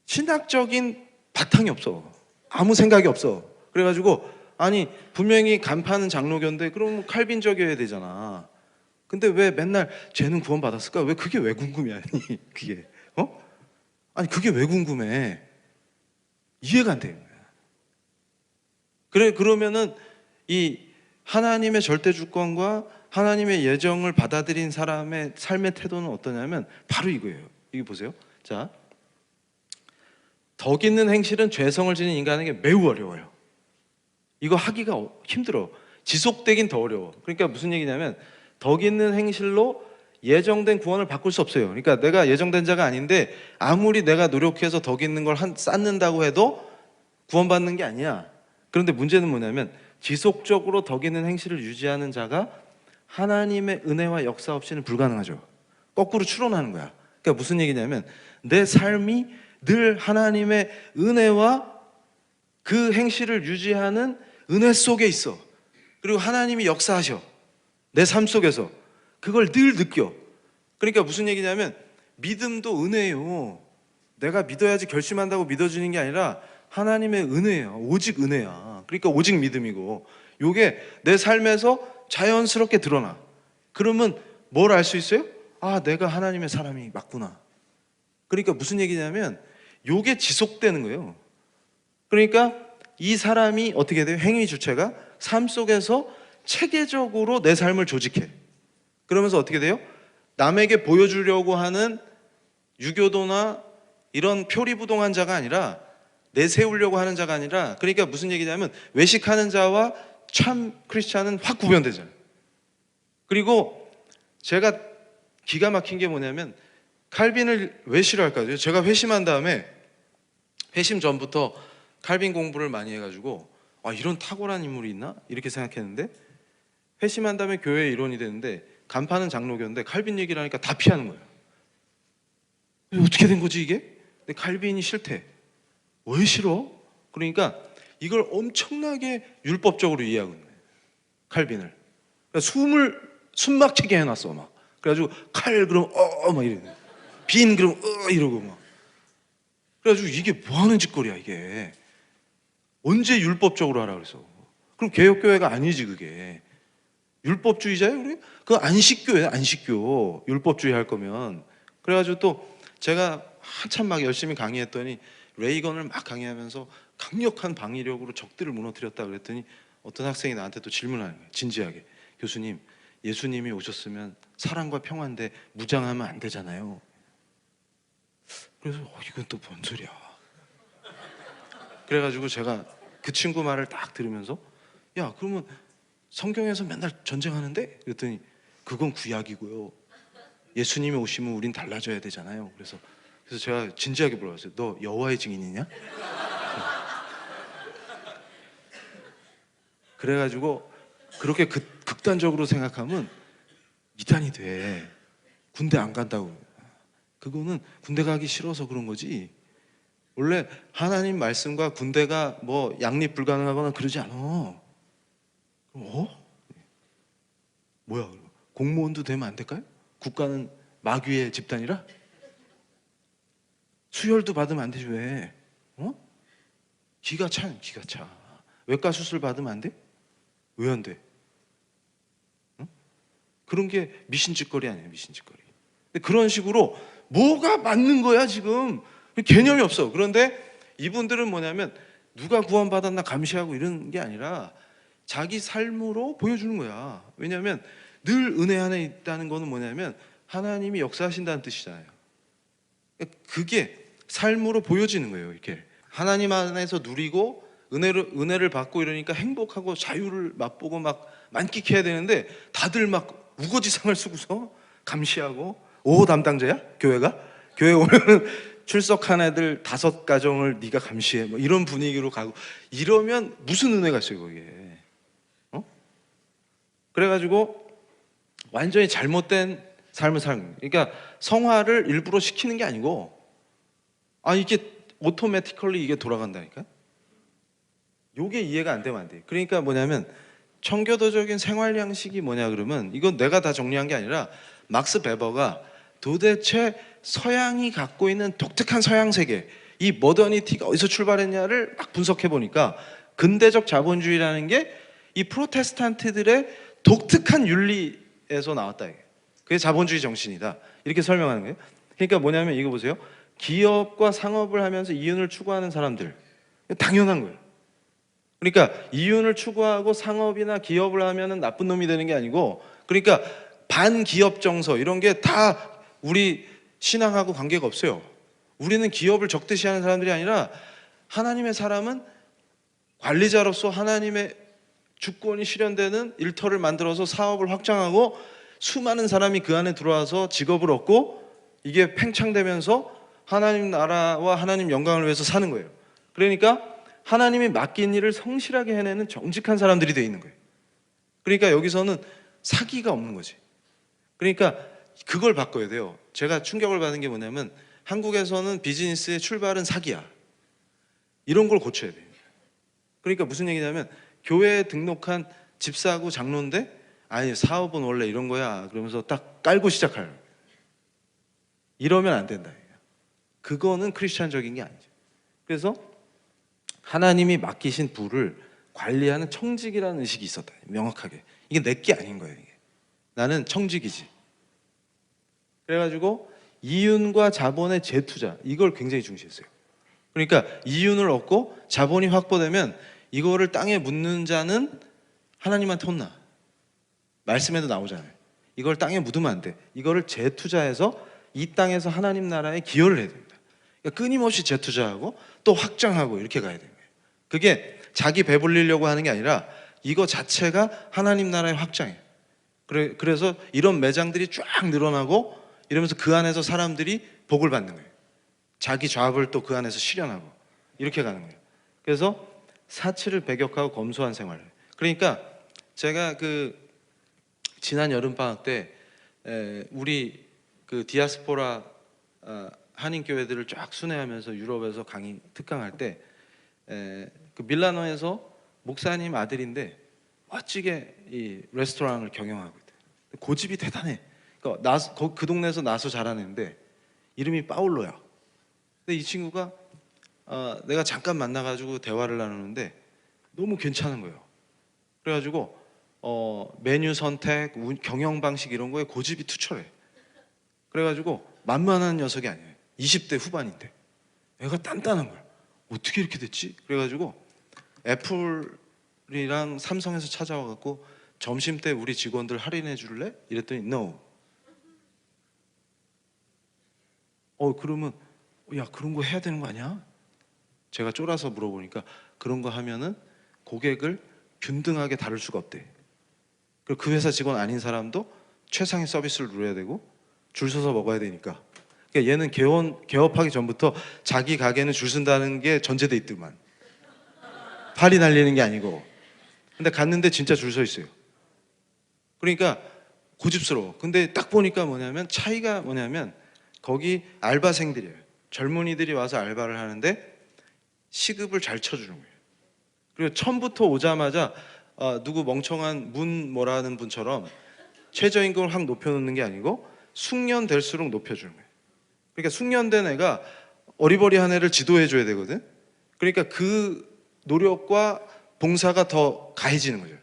신학적인 바탕이 없어. 아무 생각이 없어. 그래가지고 아니 분명히 간파는 장로교인데 그럼 칼빈적이어야 되잖아. 근데 왜 맨날 쟤는 구원 받았을까? 왜 그게 왜 궁금해? 아니 그게 아니 그게 왜 궁금해? 이해가 안 돼요. 그래 그러면은 이 하나님의 절대 주권과 하나님의 예정을 받아들인 사람의 삶의 태도는 어떠냐면 바로 이거예요. 이게 보세요. 자, 덕 있는 행실은 죄성을 지닌 인간에게 매우 어려워요. 이거 하기가 힘들어. 지속되긴 더 어려워. 그러니까 무슨 얘기냐면 덕 있는 행실로 예정된 구원을 바꿀 수 없어요. 그러니까 내가 예정된 자가 아닌데 아무리 내가 노력해서 덕 있는 걸 쌓는다고 해도 구원받는 게 아니야. 그런데 문제는 뭐냐면 지속적으로 덕 있는 행실을 유지하는 자가 하나님의 은혜와 역사 없이는 불가능하죠. 거꾸로 추론하는 거야. 그러니까 무슨 얘기냐면 내 삶이 늘 하나님의 은혜와 그 행실을 유지하는 은혜 속에 있어. 그리고 하나님이 역사하셔. 내 삶 속에서. 그걸 늘 느껴. 그러니까 무슨 얘기냐면 믿음도 은혜예요. 내가 믿어야지 결심한다고 믿어지는 게 아니라 하나님의 은혜야. 오직 은혜야. 그러니까 오직 믿음이고 요게 내 삶에서 자연스럽게 드러나. 그러면 뭘 알 수 있어요? 아, 내가 하나님의 사람이 맞구나. 그러니까 무슨 얘기냐면 요게 지속되는 거예요. 그러니까 이 사람이 어떻게 돼요? 행위 주체가 삶 속에서 체계적으로 내 삶을 조직해. 그러면서 어떻게 돼요? 남에게 보여주려고 하는 유교도나 이런 표리부동한 자가 아니라 내세우려고 하는 자가 아니라 그러니까 무슨 얘기냐면 외식하는 자와 참 크리스찬은 확 구분되잖아요. 그리고 제가 기가 막힌 게 뭐냐면 칼빈을 왜 싫어할까요? 제가 회심한 다음에 회심 전부터 칼빈 공부를 많이 해가지고 아, 이런 탁월한 인물이 있나? 이렇게 생각했는데 회심한 다음에 교회에 일원이 되는데 간파는 장로교인데 칼빈 얘기를 하니까 다 피하는 거예요. 어떻게 된 거지 이게? 근데 칼빈이 싫대. 왜 싫어? 그러니까 이걸 엄청나게 율법적으로 이해하고 있는 거예요. 칼빈을. 그러니까 숨 막히게 해놨어 막. 그래가지고 칼 그럼 막 이러고 빈 그럼 이러고 막. 그래가지고 이게 뭐 하는 짓거리야 이게. 언제 율법적으로 하라 그래서. 그럼 개혁교회가 아니지 그게. 율법주의자예요? 그래? 그거 안식교예요 안식교. 율법주의 할 거면. 그래가지고 또 제가 한참 막 열심히 강의했더니 레이건을 막 강의하면서 강력한 방위력으로 적들을 무너뜨렸다 그랬더니 어떤 학생이 나한테 또 질문하는 거예요. 진지하게. 교수님, 예수님이 오셨으면 사랑과 평화인데 무장하면 안 되잖아요. 그래서 이건 또 뭔 소리야. 그래가지고 제가 그 친구 말을 딱 들으면서 야 그러면 성경에서 맨날 전쟁하는데? 그랬더니 그건 구약이고요. 예수님이 오시면 우린 달라져야 되잖아요. 그래서 제가 진지하게 물어봤어요. 너 여호와의 증인이냐? 그래가지고 그렇게 극단적으로 생각하면 이단이 돼. 군대 안 간다고. 그거는 군대 가기 싫어서 그런 거지. 원래 하나님 말씀과 군대가 뭐 양립 불가능하거나 그러지 않아. 뭐야? 공무원도 되면 안 될까요? 국가는 마귀의 집단이라? 수혈도 받으면 안 되지 왜? 기가 차. 외과 수술 받으면 안 돼? 왜 안 돼? 그런 게 미신짓거리 아니에요, 미신짓거리. 근데 그런 식으로 뭐가 맞는 거야 지금? 개념이 없어. 그런데 이분들은 뭐냐면 누가 구원받았나 감시하고 이런 게 아니라 자기 삶으로 보여주는 거야. 왜냐하면 늘 은혜 안에 있다는 거는 뭐냐면 하나님이 역사하신다는 뜻이잖아요. 그게 삶으로 보여지는 거예요. 이렇게 하나님 안에서 누리고 은혜를 받고 이러니까 행복하고 자유를 맛보고 막 만끽해야 되는데 다들 막 우거지상을 쓰고서 감시하고 담당자야? 교회가? 교회 오면은 출석한 애들 5가정을 네가 감시해 뭐 이런 분위기로 가고 이러면 무슨 은혜가 있어요 거기에. 그래가지고 완전히 잘못된 삶을 사는 거예요. 그러니까 성화를 일부러 시키는 게 아니고 이게 오토매티컬리 이게 돌아간다니까. 요게 이해가 안 되면 안 돼요. 그러니까 뭐냐면 청교도적인 생활 양식이 뭐냐 그러면 이건 내가 다 정리한 게 아니라 막스 베버가 도대체 서양이 갖고 있는 독특한 서양 세계, 이 모더니티가 어디서 출발했냐를 막 분석해 보니까 근대적 자본주의라는 게 이 프로테스탄트들의 독특한 윤리에서 나왔다. 그게 자본주의 정신이다. 이렇게 설명하는 거예요. 그러니까 뭐냐면 이거 보세요. 기업과 상업을 하면서 이윤을 추구하는 사람들. 당연한 거예요. 그러니까 이윤을 추구하고 상업이나 기업을 하면은 나쁜 놈이 되는 게 아니고 그러니까 반기업 정서 이런 게 다 우리 신앙하고 관계가 없어요. 우리는 기업을 적대시하는 사람들이 아니라 하나님의 사람은 관리자로서 하나님의 주권이 실현되는 일터를 만들어서 사업을 확장하고 수많은 사람이 그 안에 들어와서 직업을 얻고 이게 팽창되면서 하나님 나라와 하나님 영광을 위해서 사는 거예요. 그러니까 하나님이 맡긴 일을 성실하게 해내는 정직한 사람들이 되어 있는 거예요. 그러니까 여기서는 사기가 없는 거지. 그러니까 그걸 바꿔야 돼요. 제가 충격을 받은 게 뭐냐면 한국에서는 비즈니스의 출발은 사기야. 이런 걸 고쳐야 돼요. 그러니까 무슨 얘기냐면 교회에 등록한 집사고 장로인데 아니 사업은 원래 이런 거야 그러면서 딱 깔고 시작하는 거예요. 이러면 안 된다. 그거는 크리스찬적인 게 아니죠. 그래서 하나님이 맡기신 부를 관리하는 청직이라는 의식이 있었다. 명확하게. 이게 내 게 아닌 거예요. 이게. 나는 청직이지. 그래가지고 이윤과 자본의 재투자 이걸 굉장히 중시했어요. 그러니까 이윤을 얻고 자본이 확보되면 이거를 땅에 묻는 자는 하나님한테 혼나. 말씀에도 나오잖아요. 이걸 땅에 묻으면 안 돼. 이거를 재투자해서 이 땅에서 하나님 나라에 기여를 해야 됩니다. 그러니까 끊임없이 재투자하고 또 확장하고 이렇게 가야 됩니다. 그게 자기 배불리려고 하는 게 아니라 이거 자체가 하나님 나라의 확장이에요. 그래서 이런 매장들이 쫙 늘어나고 이러면서 그 안에서 사람들이 복을 받는 거예요. 자기 좌업을 또 그 안에서 실현하고 이렇게 가는 거예요. 그래서 사치를 배격하고 검소한 생활을. 그러니까 제가 그 지난 여름 방학 때 우리 그 디아스포라 한인 교회들을 쫙 순회하면서 유럽에서 강의 특강할 때 그 밀라노에서 목사님 아들인데 멋지게 이 레스토랑을 경영하고 있대. 고집이 대단해. 그러니까 그 동네에서 나서 자라는데 이름이 파울로야. 근데 이 친구가 내가 잠깐 만나가지고 대화를 나누는데 너무 괜찮은 거예요. 그래가지고 메뉴 선택, 경영 방식 이런 거에 고집이 투철해. 그래가지고 만만한 녀석이 아니에요. 20대 후반인데 애가 단단한 거야. 어떻게 이렇게 됐지? 그래가지고 애플이랑 삼성에서 찾아와갖고 점심 때 우리 직원들 할인해 줄래? 이랬더니 no. 그러면 야 그런 거 해야 되는 거 아니야? 제가 쫄아서 물어보니까 그런 거 하면은 고객을 균등하게 다룰 수가 없대. 그리고 그 회사 직원 아닌 사람도 최상의 서비스를 누려야 되고 줄 서서 먹어야 되니까. 그러니까 얘는 개업하기 전부터 자기 가게는 줄 선다는 게 전제돼 있더만. 팔이 날리는 게 아니고. 근데 갔는데 진짜 줄 서 있어요. 그러니까 고집스러워. 근데 딱 보니까 뭐냐면 차이가 뭐냐면 거기 알바생들이에요. 젊은이들이 와서 알바를 하는데 시급을 잘 쳐주는 거예요. 그리고 처음부터 오자마자 누구 멍청한 문 뭐라는 분처럼 최저임금을 확 높여놓는 게 아니고 숙련될수록 높여주는 거예요. 그러니까 숙련된 애가 어리버리한 애를 지도해줘야 되거든. 그러니까 그 노력과 봉사가 더 가해지는 거죠.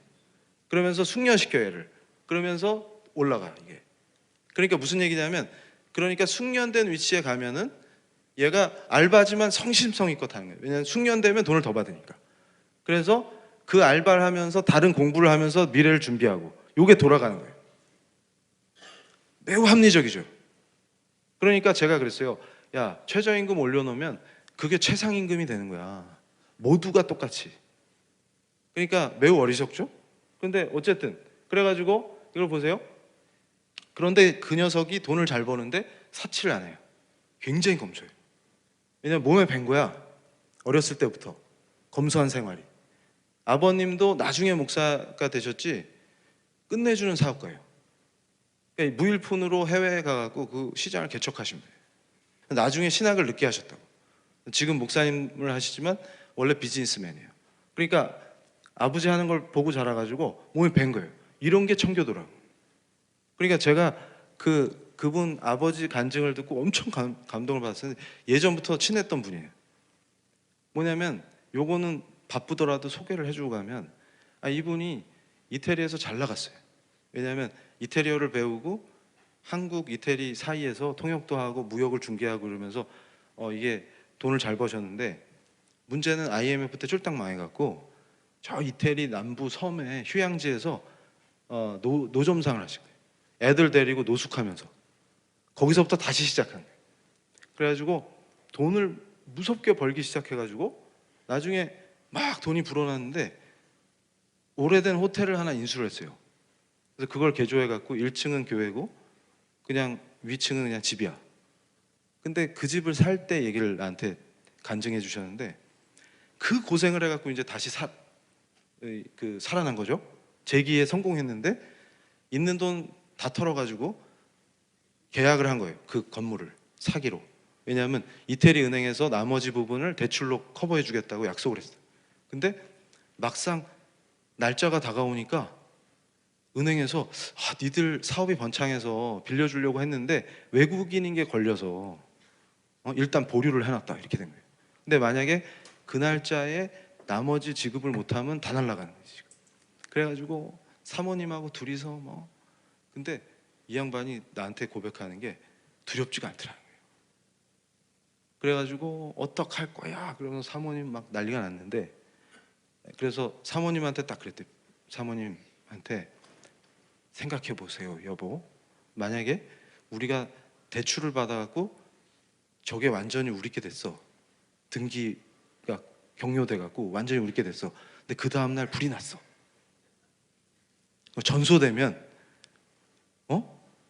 그러면서 숙련시켜 애를. 그러면서 올라가 이게. 그러니까 무슨 얘기냐면 그러니까 숙련된 위치에 가면은 얘가 알바지만 성심성의껏 하는 거예요. 왜냐하면 숙련되면 돈을 더 받으니까. 그래서 그 알바를 하면서 다른 공부를 하면서 미래를 준비하고 이게 돌아가는 거예요. 매우 합리적이죠. 그러니까 제가 그랬어요. 야 최저임금 올려놓으면 그게 최상임금이 되는 거야. 모두가 똑같이. 그러니까 매우 어리석죠. 근데 어쨌든 그래가지고 이걸 보세요. 그런데 그 녀석이 돈을 잘 버는데 사치를 안 해요. 굉장히 검소해요. 왜냐면 몸에 밴 거야. 어렸을 때부터 검소한 생활이. 아버님도 나중에 목사가 되셨지 끝내주는 사업가예요. 그러니까 무일푼으로 해외에 가갖고 그 시장을 개척하신 거예요. 나중에 신학을 늦게 하셨다고. 지금 목사님을 하시지만 원래 비즈니스맨이에요. 그러니까 아버지 하는 걸 보고 자라가지고 몸에 밴 거예요. 이런 게 청교도라고. 그러니까 제가 그분 아버지 간증을 듣고 엄청 감동을 받았어요. 예전부터 친했던 분이에요. 뭐냐면 요거는 바쁘더라도 소개를 해주고 가면 이분이 이태리에서 잘 나갔어요. 왜냐하면 이태리어를 배우고 한국 이태리 사이에서 통역도 하고 무역을 중개하고 이러면서 이게 돈을 잘 버셨는데 문제는 IMF 때 쫄딱 망해갖고 저 이태리 남부 섬의 휴양지에서 노점상을 하신 거예요. 애들 데리고 노숙하면서 거기서부터 다시 시작한 거예요. 그래가지고 돈을 무섭게 벌기 시작해가지고 나중에 막 돈이 불어났는데 오래된 호텔을 하나 인수를 했어요. 그래서 그걸 개조해 갖고 1층은 교회고 그냥 위층은 그냥 집이야. 근데 그 집을 살 때 얘기를 나한테 간증해 주셨는데, 그 고생을 해갖고 이제 다시 살아난 거죠. 재기에 성공했는데 있는 돈 다 털어가지고 계약을 한 거예요. 그 건물을 사기로. 왜냐하면 이태리 은행에서 나머지 부분을 대출로 커버해 주겠다고 약속을 했어요. 근데 막상 날짜가 다가오니까 은행에서 니들 사업이 번창해서 빌려주려고 했는데 외국인인 게 걸려서 일단 보류를 해놨다, 이렇게 된 거예요. 근데 만약에 그 날짜에 나머지 지급을 못하면 다 날아가는 거지. 그래가지고 사모님하고 둘이서 근데 이 양반이 나한테 고백하는 게 두렵지가 않더라는 거예요. 그래가지고 어떡할 거야 그러면 사모님 막 난리가 났는데, 그래서 사모님한테 딱 그랬대. 사모님한테 생각해 보세요, 여보. 만약에 우리가 대출을 받아갖고 저게 완전히 우리께 됐어. 등기가 경료돼갖고 완전히 우리께 됐어. 근데 그 다음날 불이 났어. 전소되면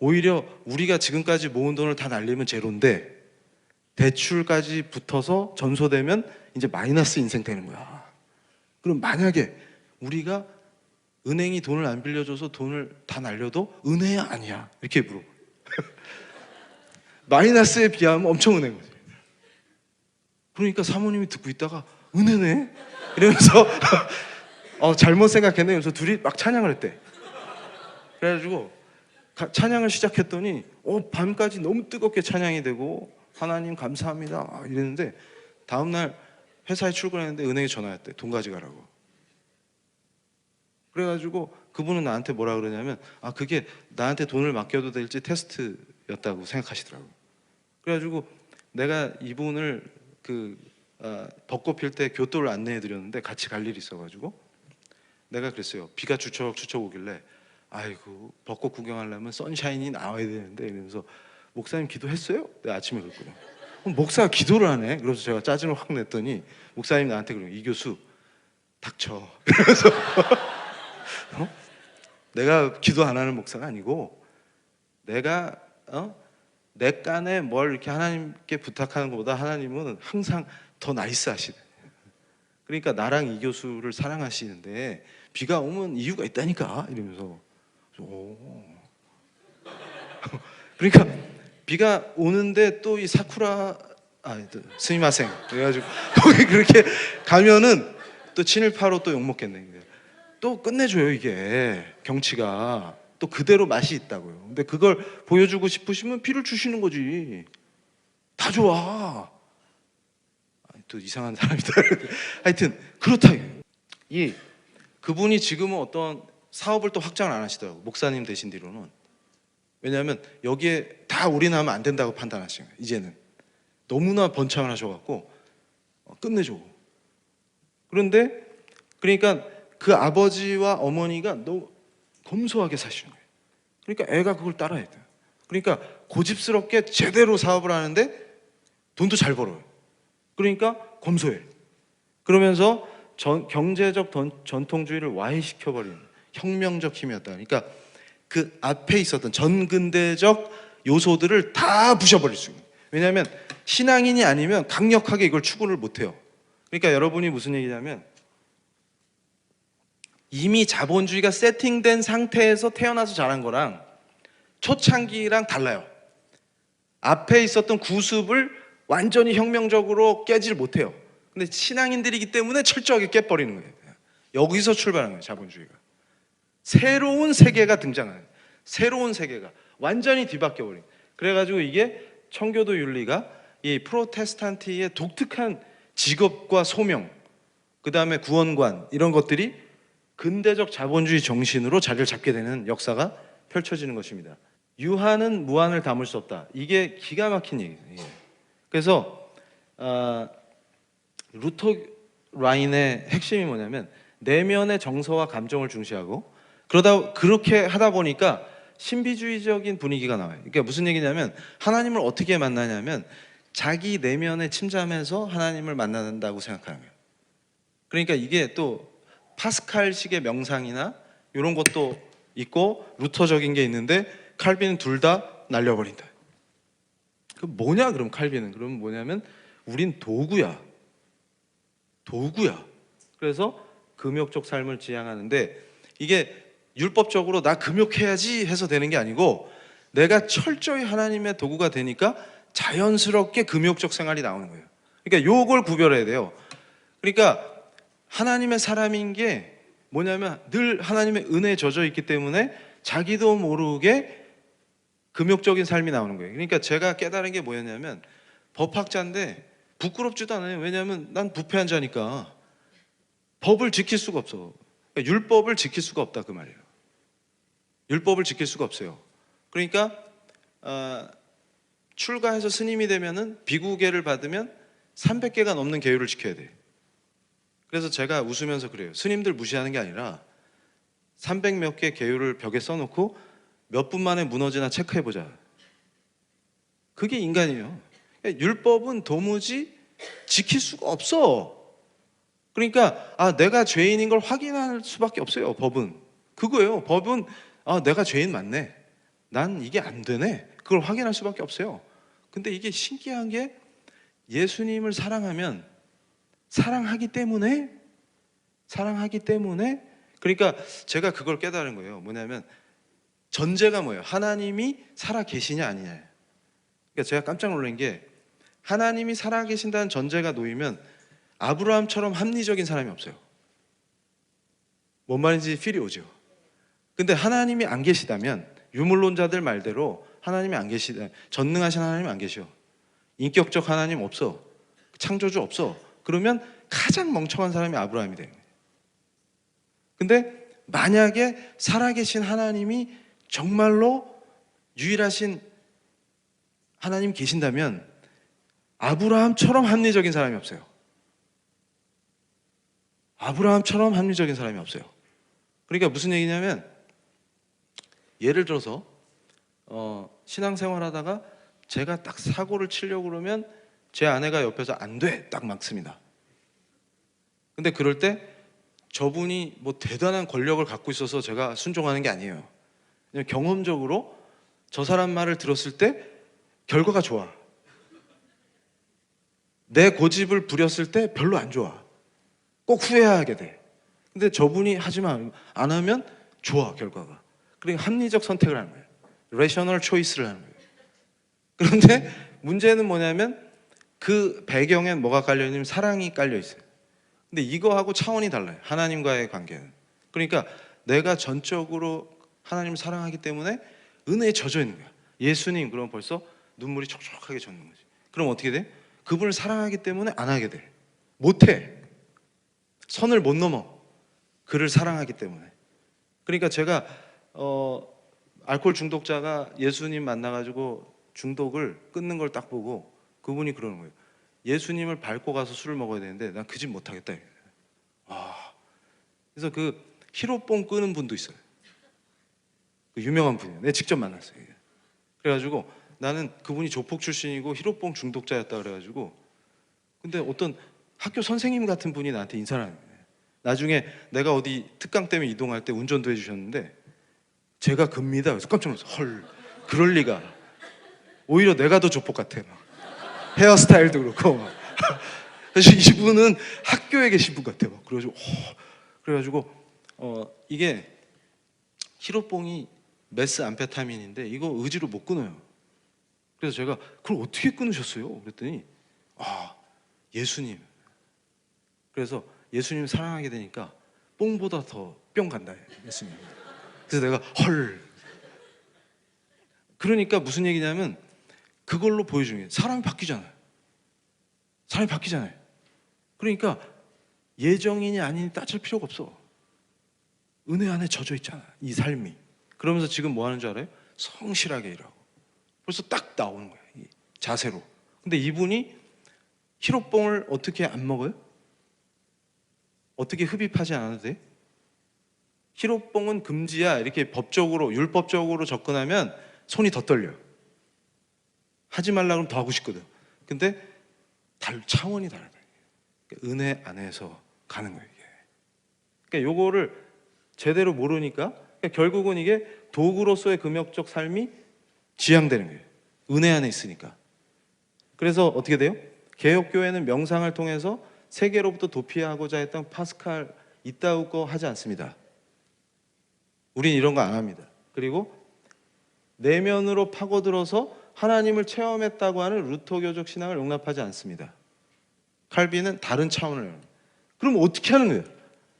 오히려 우리가 지금까지 모은 돈을 다 날리면 제로인데 대출까지 붙어서 전소되면 이제 마이너스 인생 되는 거야. 그럼 만약에 우리가 은행이 돈을 안 빌려줘서 돈을 다 날려도 은혜야 아니야? 이렇게 물어. 마이너스에 비하면 엄청 은혜인 거지. 그러니까 사모님이 듣고 있다가 은혜네? 이러면서 잘못 생각했네. 그래서 둘이 막 찬양을 했대. 그래가지고 찬양을 시작했더니 밤까지 너무 뜨겁게 찬양이 되고 하나님 감사합니다 이랬는데, 다음날 회사에 출근했는데 은행에 전화했대. 돈 가져가라고. 그래가지고 그분은 나한테 뭐라 그러냐면 그게 나한테 돈을 맡겨도 될지 테스트였다고 생각하시더라고. 그래가지고 내가 이분을 벚꽃 필 때 교토를 안내해 드렸는데 같이 갈 일이 있어가지고 내가 그랬어요. 비가 추척추척 오길래 아이고 벚꽃 구경하려면 선샤인이 나와야 되는데, 이러면서 목사님 기도했어요? 내가 아침에 그랬거든. 목사가 기도를 하네. 그래서 제가 짜증을 확 냈더니 목사님 나한테 그래요. 이 교수 닥쳐. 그래서 내가 기도 안 하는 목사가 아니고 내가 내 깐에 뭘 이렇게 하나님께 부탁하는 것보다 하나님은 항상 더 나이스하시네. 그러니까 나랑 이 교수를 사랑하시는데 비가 오면 이유가 있다니까 이러면서 그러니까 비가 오는데 또 이 사쿠라 스미마생 그래가지고 거기 그렇게 가면은 또 친일파로 또 욕먹겠네. 또 끝내줘요. 이게 경치가 또 그대로 맛이 있다고요. 근데 그걸 보여주고 싶으시면 비를 주시는 거지. 다 좋아. 또 이상한 사람이다. 하여튼 그렇다. 그분이 지금은 어떤 사업을 또 확장을 안 하시더라고. 목사님 되신 뒤로는. 왜냐하면 여기에 다 올인하면 안 된다고 판단하신 거예요. 이제는 너무나 번창을 하셔갖고 끝내줘. 그런데 그러니까 그 아버지와 어머니가 너무 검소하게 사시는 거예요. 그러니까 애가 그걸 따라야 돼요. 그러니까 고집스럽게 제대로 사업을 하는데 돈도 잘 벌어요. 그러니까 검소해. 그러면서 경제적 전통주의를 와해시켜버리는 혁명적 힘이었다. 그러니까 그 앞에 있었던 전근대적 요소들을 다 부셔버릴 수 있는. 왜냐하면 신앙인이 아니면 강력하게 이걸 추구를 못해요. 그러니까 여러분이 무슨 얘기냐면 이미 자본주의가 세팅된 상태에서 태어나서 자란 거랑 초창기랑 달라요. 앞에 있었던 구습을 완전히 혁명적으로 깨지를 못해요. 근데 신앙인들이기 때문에 철저하게 깨버리는 거예요. 여기서 출발하는 거예요. 자본주의가. 새로운 세계가 등장하는, 새로운 세계가 완전히 뒤바뀌어버린. 그래가지고 이게 청교도 윤리가 이 프로테스탄트의 독특한 직업과 소명, 그 다음에 구원관 이런 것들이 근대적 자본주의 정신으로 자리를 잡게 되는 역사가 펼쳐지는 것입니다. 유한은 무한을 담을 수 없다. 이게 기가 막힌 얘기예요. 그래서 루터 라인의 핵심이 뭐냐면 내면의 정서와 감정을 중시하고 그렇게 하다 보니까 신비주의적인 분위기가 나와요. 그러니까 무슨 얘기냐면 하나님을 어떻게 만나냐면 자기 내면에 침잠해서 하나님을 만난다고 생각하는 거예요. 그러니까 이게 또 파스칼식의 명상이나 이런 것도 있고 루터적인 게 있는데 칼빈은 둘 다 날려버린다. 그 뭐냐 그럼 칼빈은? 그러면 뭐냐면 우린 도구야. 도구야. 그래서 금욕적 삶을 지향하는데 이게 율법적으로 나 금욕해야지 해서 되는 게 아니고 내가 철저히 하나님의 도구가 되니까 자연스럽게 금욕적 생활이 나오는 거예요. 그러니까 요걸 구별해야 돼요. 그러니까 하나님의 사람인 게 뭐냐면 늘 하나님의 은혜에 젖어 있기 때문에 자기도 모르게 금욕적인 삶이 나오는 거예요. 그러니까 제가 깨달은 게 뭐였냐면 법학자인데 부끄럽지도 않아요. 왜냐하면 난 부패한 자니까 법을 지킬 수가 없어. 그러니까 율법을 지킬 수가 없다 그 말이에요. 율법을 지킬 수가 없어요. 그러니까 출가해서 스님이 되면은 비구계를 받으면 300개가 넘는 계율을 지켜야 돼. 그래서 제가 웃으면서 그래요. 스님들 무시하는 게 아니라 300 몇 개 계율을 벽에 써놓고 몇 분 만에 무너지나 체크해보자. 그게 인간이에요. 율법은 도무지 지킬 수가 없어. 그러니까 내가 죄인인 걸 확인할 수밖에 없어요. 법은 그거예요. 법은 내가 죄인 맞네, 난 이게 안 되네, 그걸 확인할 수밖에 없어요. 근데 이게 신기한 게 예수님을 사랑하면 사랑하기 때문에 그러니까 제가 그걸 깨달은 거예요. 뭐냐면 전제가 뭐예요? 하나님이 살아 계시냐 아니냐. 그러니까 제가 깜짝 놀란 게 하나님이 살아 계신다는 전제가 놓이면 아브라함처럼 합리적인 사람이 없어요. 뭔 말인지 필이 오죠. 근데 하나님이 안 계시다면 유물론자들 말대로 하나님이 안 계시다, 전능하신 하나님 안 계셔, 인격적 하나님 없어, 창조주 없어, 그러면 가장 멍청한 사람이 아브라함이 되는 거예요. 근데 만약에 살아계신 하나님이 정말로 유일하신 하나님 계신다면 아브라함처럼 합리적인 사람이 없어요. 아브라함처럼 합리적인 사람이 없어요. 그러니까 무슨 얘기냐면 예를 들어서 신앙생활 하다가 제가 딱 사고를 치려고 그러면 제 아내가 옆에서 안 돼 딱 막습니다. 근데 그럴 때 저분이 뭐 대단한 권력을 갖고 있어서 제가 순종하는 게 아니에요. 그냥 경험적으로 저 사람 말을 들었을 때 결과가 좋아. 내 고집을 부렸을 때 별로 안 좋아. 꼭 후회하게 돼. 근데 저분이 하지마 안 하면 좋아, 결과가. 그러니까 합리적 선택을 하는 거예요. 레셔널 초이스를 하는 거예요. 그런데 문제는 뭐냐면 그 배경엔 뭐가 깔려있냐면 사랑이 깔려 있어요. 근데 이거하고 차원이 달라요. 하나님과의 관계는. 그러니까 내가 전적으로 하나님을 사랑하기 때문에 은혜에 젖어 있는 거야. 예수님 그러면 벌써 눈물이 촉촉하게 젖는 거지. 그럼 어떻게 돼? 그분을 사랑하기 때문에 안 하게 돼. 못해. 선을 못 넘어. 그를 사랑하기 때문에. 그러니까 제가 알코올 중독자가 예수님 만나가지고 중독을 끊는 걸 딱 보고 그분이 그러는 거예요. 예수님을 밟고 가서 술을 먹어야 되는데 난 그 집 못하겠다. 그래서 그 히로뽕 끄는 분도 있어요. 그 유명한 분이에요. 내가 직접 만났어요. 그래가지고 나는 그분이 조폭 출신이고 히로뽕 중독자였다 그래가지고, 근데 어떤 학교 선생님 같은 분이 나한테 인사를 하는 거예요. 나중에 내가 어디 특강 때문에 이동할 때 운전도 해주셨는데 제가 급니다. 그래서 깜짝 놀랐어. 헐, 그럴 리가. 오히려 내가 더 조폭 같아. 막. 헤어스타일도 그렇고. 막. 그래서 이분은 학교에 계신 분 같아. 막. 그래가지고 이게 히로뽕이 메스 암페타민인데 이거 의지로 못 끊어요. 그래서 제가 그걸 어떻게 끊으셨어요? 그랬더니 예수님. 그래서 예수님 사랑하게 되니까 뽕보다 더 뿅 간다. 예수님. 그래서 내가 헐. 그러니까 무슨 얘기냐면 그걸로 보여주는 게 사람이 바뀌잖아요. 사람이 바뀌잖아요. 그러니까 예정인이 아니니 따질 필요가 없어. 은혜 안에 젖어 있잖아, 이 삶이. 그러면서 지금 뭐 하는 줄 알아요? 성실하게 일하고. 벌써 딱 나오는 거야, 이 자세로. 근데 이분이 히로뽕을 어떻게 안 먹어요? 어떻게 흡입하지 않아도 돼? 히로뽕은 금지야 이렇게 법적으로 율법적으로 접근하면 손이 더 떨려. 하지 말라 그러면 더 하고 싶거든. 근데 차원이 다르다. 은혜 안에서 가는 거예요, 이게. 그러니까 요거를 제대로 모르니까 그러니까 결국은 이게 도구로서의 금욕적 삶이 지향되는 거예요. 은혜 안에 있으니까. 그래서 어떻게 돼요? 개혁교회는 명상을 통해서 세계로부터 도피하고자 했던 파스칼 이따우고 하지 않습니다. 우린 이런 거 안 합니다. 그리고 내면으로 파고들어서 하나님을 체험했다고 하는 루터교적 신앙을 용납하지 않습니다. 칼빈은 다른 차원을 합니다. 그럼 어떻게 하는 거예요?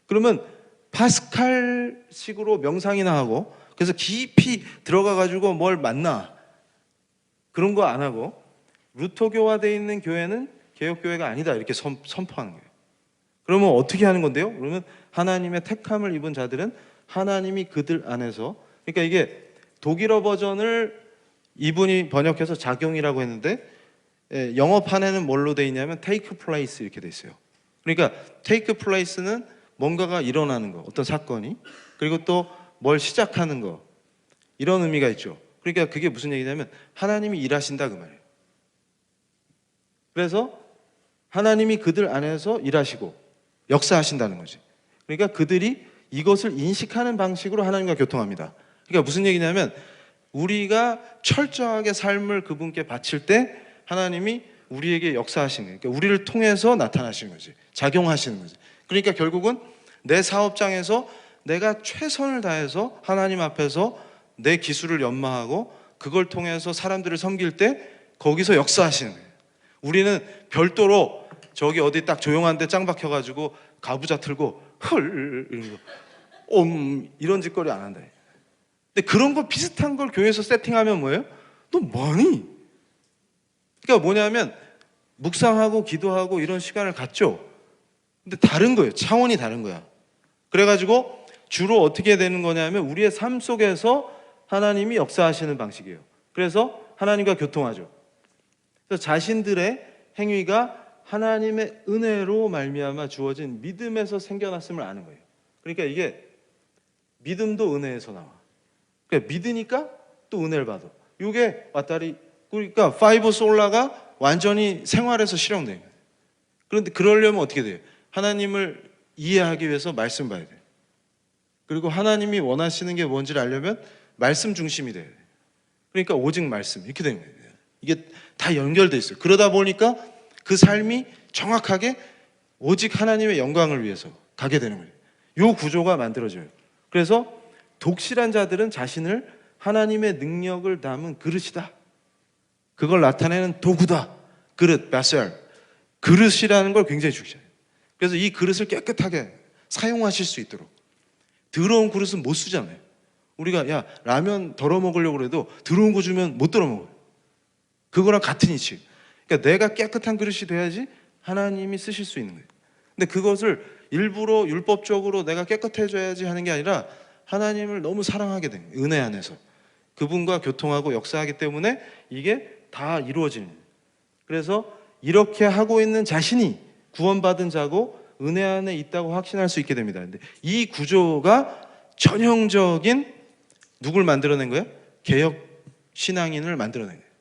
그러면 파스칼식으로 명상이나 하고 그래서 깊이 들어가 가지고 뭘 만나 그런 거 안 하고 루터교화되어 있는 교회는 개혁교회가 아니다 이렇게 선포하는 거예요. 그러면 어떻게 하는 건데요? 그러면 하나님의 택함을 입은 자들은 하나님이 그들 안에서 그러니까 이게 독일어 버전을 이분이 번역해서 작용이라고 했는데 영어판에는 뭘로 돼 있냐면 take place 이렇게 돼 있어요. 그러니까 take place는 뭔가가 일어나는 거, 어떤 사건이 그리고 또 뭘 시작하는 거 이런 의미가 있죠. 그러니까 그게 무슨 얘기냐면 하나님이 일하신다 그 말이에요. 그래서 하나님이 그들 안에서 일하시고 역사하신다는 거지. 그러니까 그들이 이것을 인식하는 방식으로 하나님과 교통합니다. 그러니까 무슨 얘기냐면 우리가 철저하게 삶을 그분께 바칠 때 하나님이 우리에게 역사하시는 거예요. 그러니까 우리를 통해서 나타나시는 거지. 작용하시는 거지. 그러니까 결국은 내 사업장에서 내가 최선을 다해서 하나님 앞에서 내 기술을 연마하고 그걸 통해서 사람들을 섬길 때 거기서 역사하시는 거예요. 우리는 별도로 저기 어디 딱 조용한 데 짱 박혀가지고 가부좌 틀고 헐 이런 거 이런 짓거리 안 한다. 근데 그런 거 비슷한 걸 교회에서 세팅하면 뭐예요? 너 뭐니? 그러니까 뭐냐면 묵상하고 기도하고 이런 시간을 갖죠. 근데 다른 거예요. 차원이 다른 거야. 그래가지고 주로 어떻게 되는 거냐면 우리의 삶 속에서 하나님이 역사하시는 방식이에요. 그래서 하나님과 교통하죠. 그래서 자신들의 행위가 하나님의 은혜로 말미암아 주어진 믿음에서 생겨났음을 아는 거예요. 그러니까 이게 믿음도 은혜에서 나와. 그러니까 믿으니까 또 은혜를 받아. 이게 왔다리 그러니까 파이브 솔라가 완전히 생활에서 실현된 거예요. 그런데 그러려면 어떻게 돼요? 하나님을 이해하기 위해서 말씀 봐야 돼요. 그리고 하나님이 원하시는 게 뭔지를 알려면 말씀 중심이 돼요. 그러니까 오직 말씀 이렇게 되는 거예요. 이게 다 연결돼 있어요. 그러다 보니까 그 삶이 정확하게 오직 하나님의 영광을 위해서 가게 되는 거예요. 이 구조가 만들어져요. 그래서 독실한 자들은 자신을 하나님의 능력을 담은 그릇이다. 그걸 나타내는 도구다. 그릇, 바셀. 그릇이라는 걸 굉장히 중시해요. 그래서 이 그릇을 깨끗하게 사용하실 수 있도록. 더러운 그릇은 못 쓰잖아요. 우리가 야 라면 덜어 먹으려고 해도 더러운 거 주면 못 덜어 먹어요. 그거랑 같은 이치. 그러니까 내가 깨끗한 그릇이 돼야지 하나님이 쓰실 수 있는 거예요. 근데 그것을 일부러 율법적으로 내가 깨끗해져야지 하는 게 아니라 하나님을 너무 사랑하게 된 거예요. 은혜 안에서. 그분과 교통하고 역사하기 때문에 이게 다 이루어지는 거예요. 그래서 이렇게 하고 있는 자신이 구원받은 자고 은혜 안에 있다고 확신할 수 있게 됩니다. 근데 이 구조가 전형적인 누굴 만들어낸 거예요? 개혁 신앙인을 만들어낸 거예요.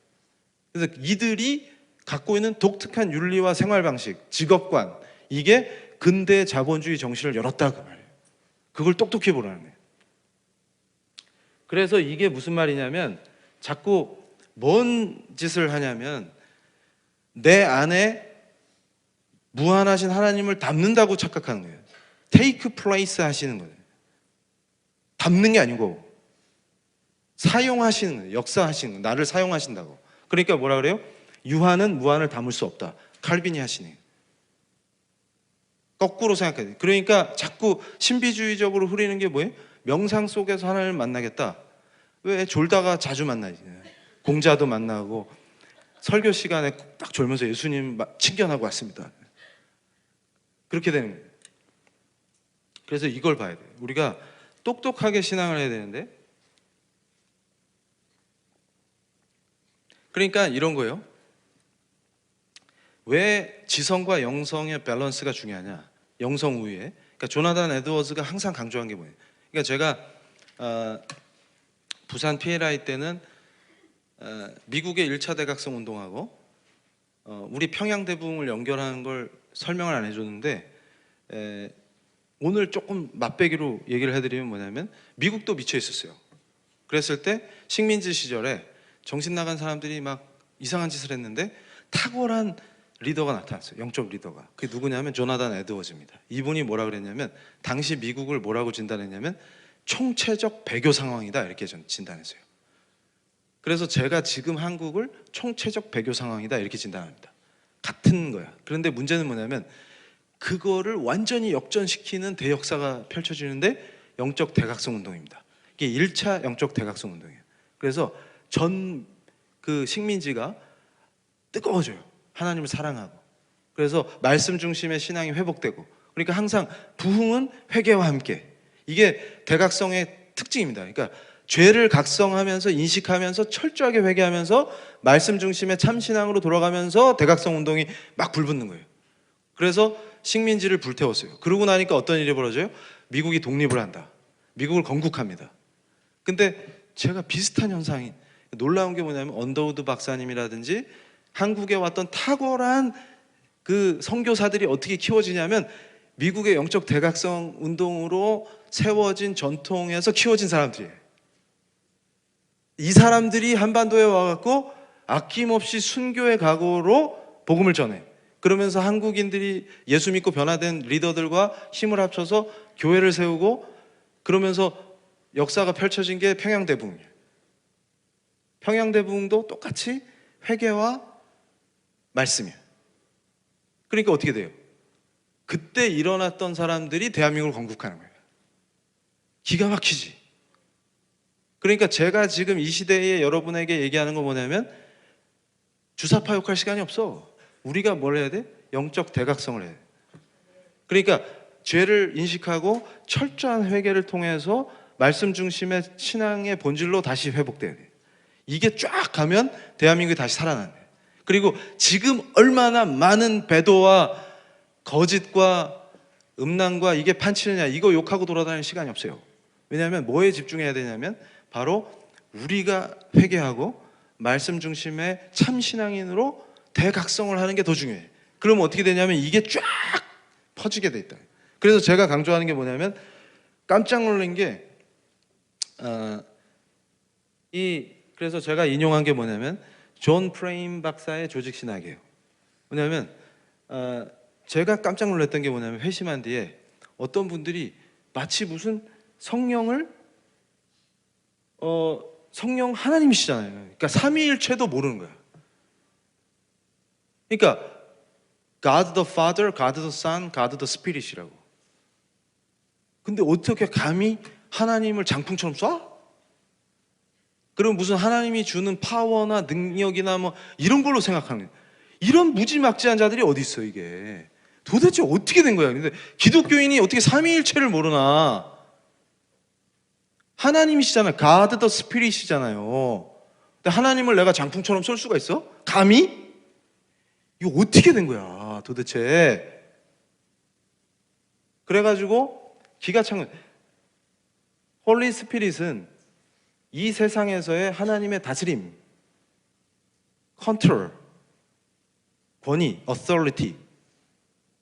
그래서 이들이 갖고 있는 독특한 윤리와 생활 방식, 직업관 이게 근대 자본주의 정신을 열었다 그 말이에요. 그걸 똑똑히 보라는 거예요. 그래서 이게 무슨 말이냐면 자꾸 뭔 짓을 하냐면 내 안에 무한하신 하나님을 담는다고 착각하는 거예요. 테이크 플레이스 하시는 거예요. 담는 게 아니고 사용하시는 거예요. 역사하시는 거예요. 나를 사용하신다고. 그러니까 뭐라 그래요? 유한은 무한을 담을 수 없다. 칼빈이 하시네요. 거꾸로 생각해요. 그러니까 자꾸 신비주의적으로 흐리는 게 뭐예요? 명상 속에서 하나님을 만나겠다. 왜 졸다가 자주 만나지? 공자도 만나고 설교 시간에 딱 졸면서 예수님 친견하고 왔습니다. 그렇게 되는 거예요. 그래서 이걸 봐야 돼요. 우리가 똑똑하게 신앙을 해야 되는데 그러니까 이런 거예요. 왜 지성과 영성의 밸런스가 중요하냐? 영성 우위에. 그러니까 조나단 에드워즈가 항상 강조한 게 뭐예요? 그러니까 제가 부산 PLI 때는 미국의 1차 대각성 운동하고 우리 평양대붕을 연결하는 걸 설명을 안 해줬는데 오늘 조금 맛배기로 얘기를 해드리면 뭐냐면 미국도 미쳐 있었어요. 그랬을 때 식민지 시절에 정신 나간 사람들이 막 이상한 짓을 했는데 탁월한 리더가 나타났어요. 영적 리더가. 그게 누구냐면 조나단 에드워즈입니다. 이분이 뭐라 그랬냐면 당시 미국을 뭐라고 진단했냐면 총체적 배교 상황이다 이렇게 진단했어요. 그래서 제가 지금 한국을 총체적 배교 상황이다 이렇게 진단합니다. 같은 거야. 그런데 문제는 뭐냐면 그거를 완전히 역전시키는 대역사가 펼쳐지는데 영적 대각성 운동입니다. 이게 1차 영적 대각성 운동이에요. 그래서 전 그 식민지가 뜨거워져요. 하나님을 사랑하고. 그래서 말씀 중심의 신앙이 회복되고. 그러니까 항상 부흥은 회개와 함께. 이게 대각성의 특징입니다. 그러니까 죄를 각성하면서 인식하면서 철저하게 회개하면서 말씀 중심의 참신앙으로 돌아가면서 대각성 운동이 막 불붙는 거예요. 그래서 식민지를 불태웠어요. 그러고 나니까 어떤 일이 벌어져요? 미국이 독립을 한다. 미국을 건국합니다. 근데 제가 비슷한 현상이 놀라운 게 뭐냐면 언더우드 박사님이라든지 한국에 왔던 탁월한 그 선교사들이 어떻게 키워지냐면 미국의 영적 대각성 운동으로 세워진 전통에서 키워진 사람들이에요. 이 사람들이 한반도에 와갖고 아낌없이 순교의 각오로 복음을 전해. 그러면서 한국인들이 예수 믿고 변화된 리더들과 힘을 합쳐서 교회를 세우고 그러면서 역사가 펼쳐진 게 평양대부흥이에요. 평양대부흥도 똑같이 회개와 말씀이에요. 그러니까 어떻게 돼요? 그때 일어났던 사람들이 대한민국을 건국하는 거예요. 기가 막히지. 그러니까 제가 지금 이 시대에 여러분에게 얘기하는 건 뭐냐면 주사파 욕할 시간이 없어. 우리가 뭘 해야 돼? 영적 대각성을 해야 돼. 그러니까 죄를 인식하고 철저한 회개를 통해서 말씀 중심의 신앙의 본질로 다시 회복돼야 돼. 이게 쫙 가면 대한민국이 다시 살아나는 거예요. 그리고 지금 얼마나 많은 배도와 거짓과 음란과 이게 판치느냐 이거 욕하고 돌아다니는 시간이 없어요. 왜냐하면 뭐에 집중해야 되냐면 바로 우리가 회개하고 말씀 중심의 참신앙인으로 대각성을 하는 게 더 중요해요. 그러면 어떻게 되냐면 이게 쫙 퍼지게 돼 있다. 그래서 제가 강조하는 게 뭐냐면 깜짝 놀란 게 그래서 제가 인용한 게 뭐냐면 존 프레임 박사의 조직신학이에요. 뭐냐면 제가 깜짝 놀랐던 게 뭐냐면 회심한 뒤에 어떤 분들이 마치 무슨 성령 하나님이시잖아요. 그러니까 삼위일체도 모르는 거야. 그러니까 God the Father, God the Son, God the Spirit이라고. 근데 어떻게 감히 하나님을 장풍처럼 쏴? 그럼 무슨 하나님이 주는 파워나 능력이나 뭐 이런 걸로 생각하는 거예요. 이런 무지막지한 자들이 어디 있어 이게. 도대체 어떻게 된 거야? 근데 기독교인이 어떻게 삼위일체를 모르나? 하나님이시잖아요. God the Spirit이잖아요. 근데 하나님을 내가 장풍처럼 쏠 수가 있어? 감히? 이거 어떻게 된 거야 도대체? 그래가지고 기가 찬 거예요. 홀리 스피릿은 이 세상에서의 하나님의 다스림, 컨트롤, 권위, authority,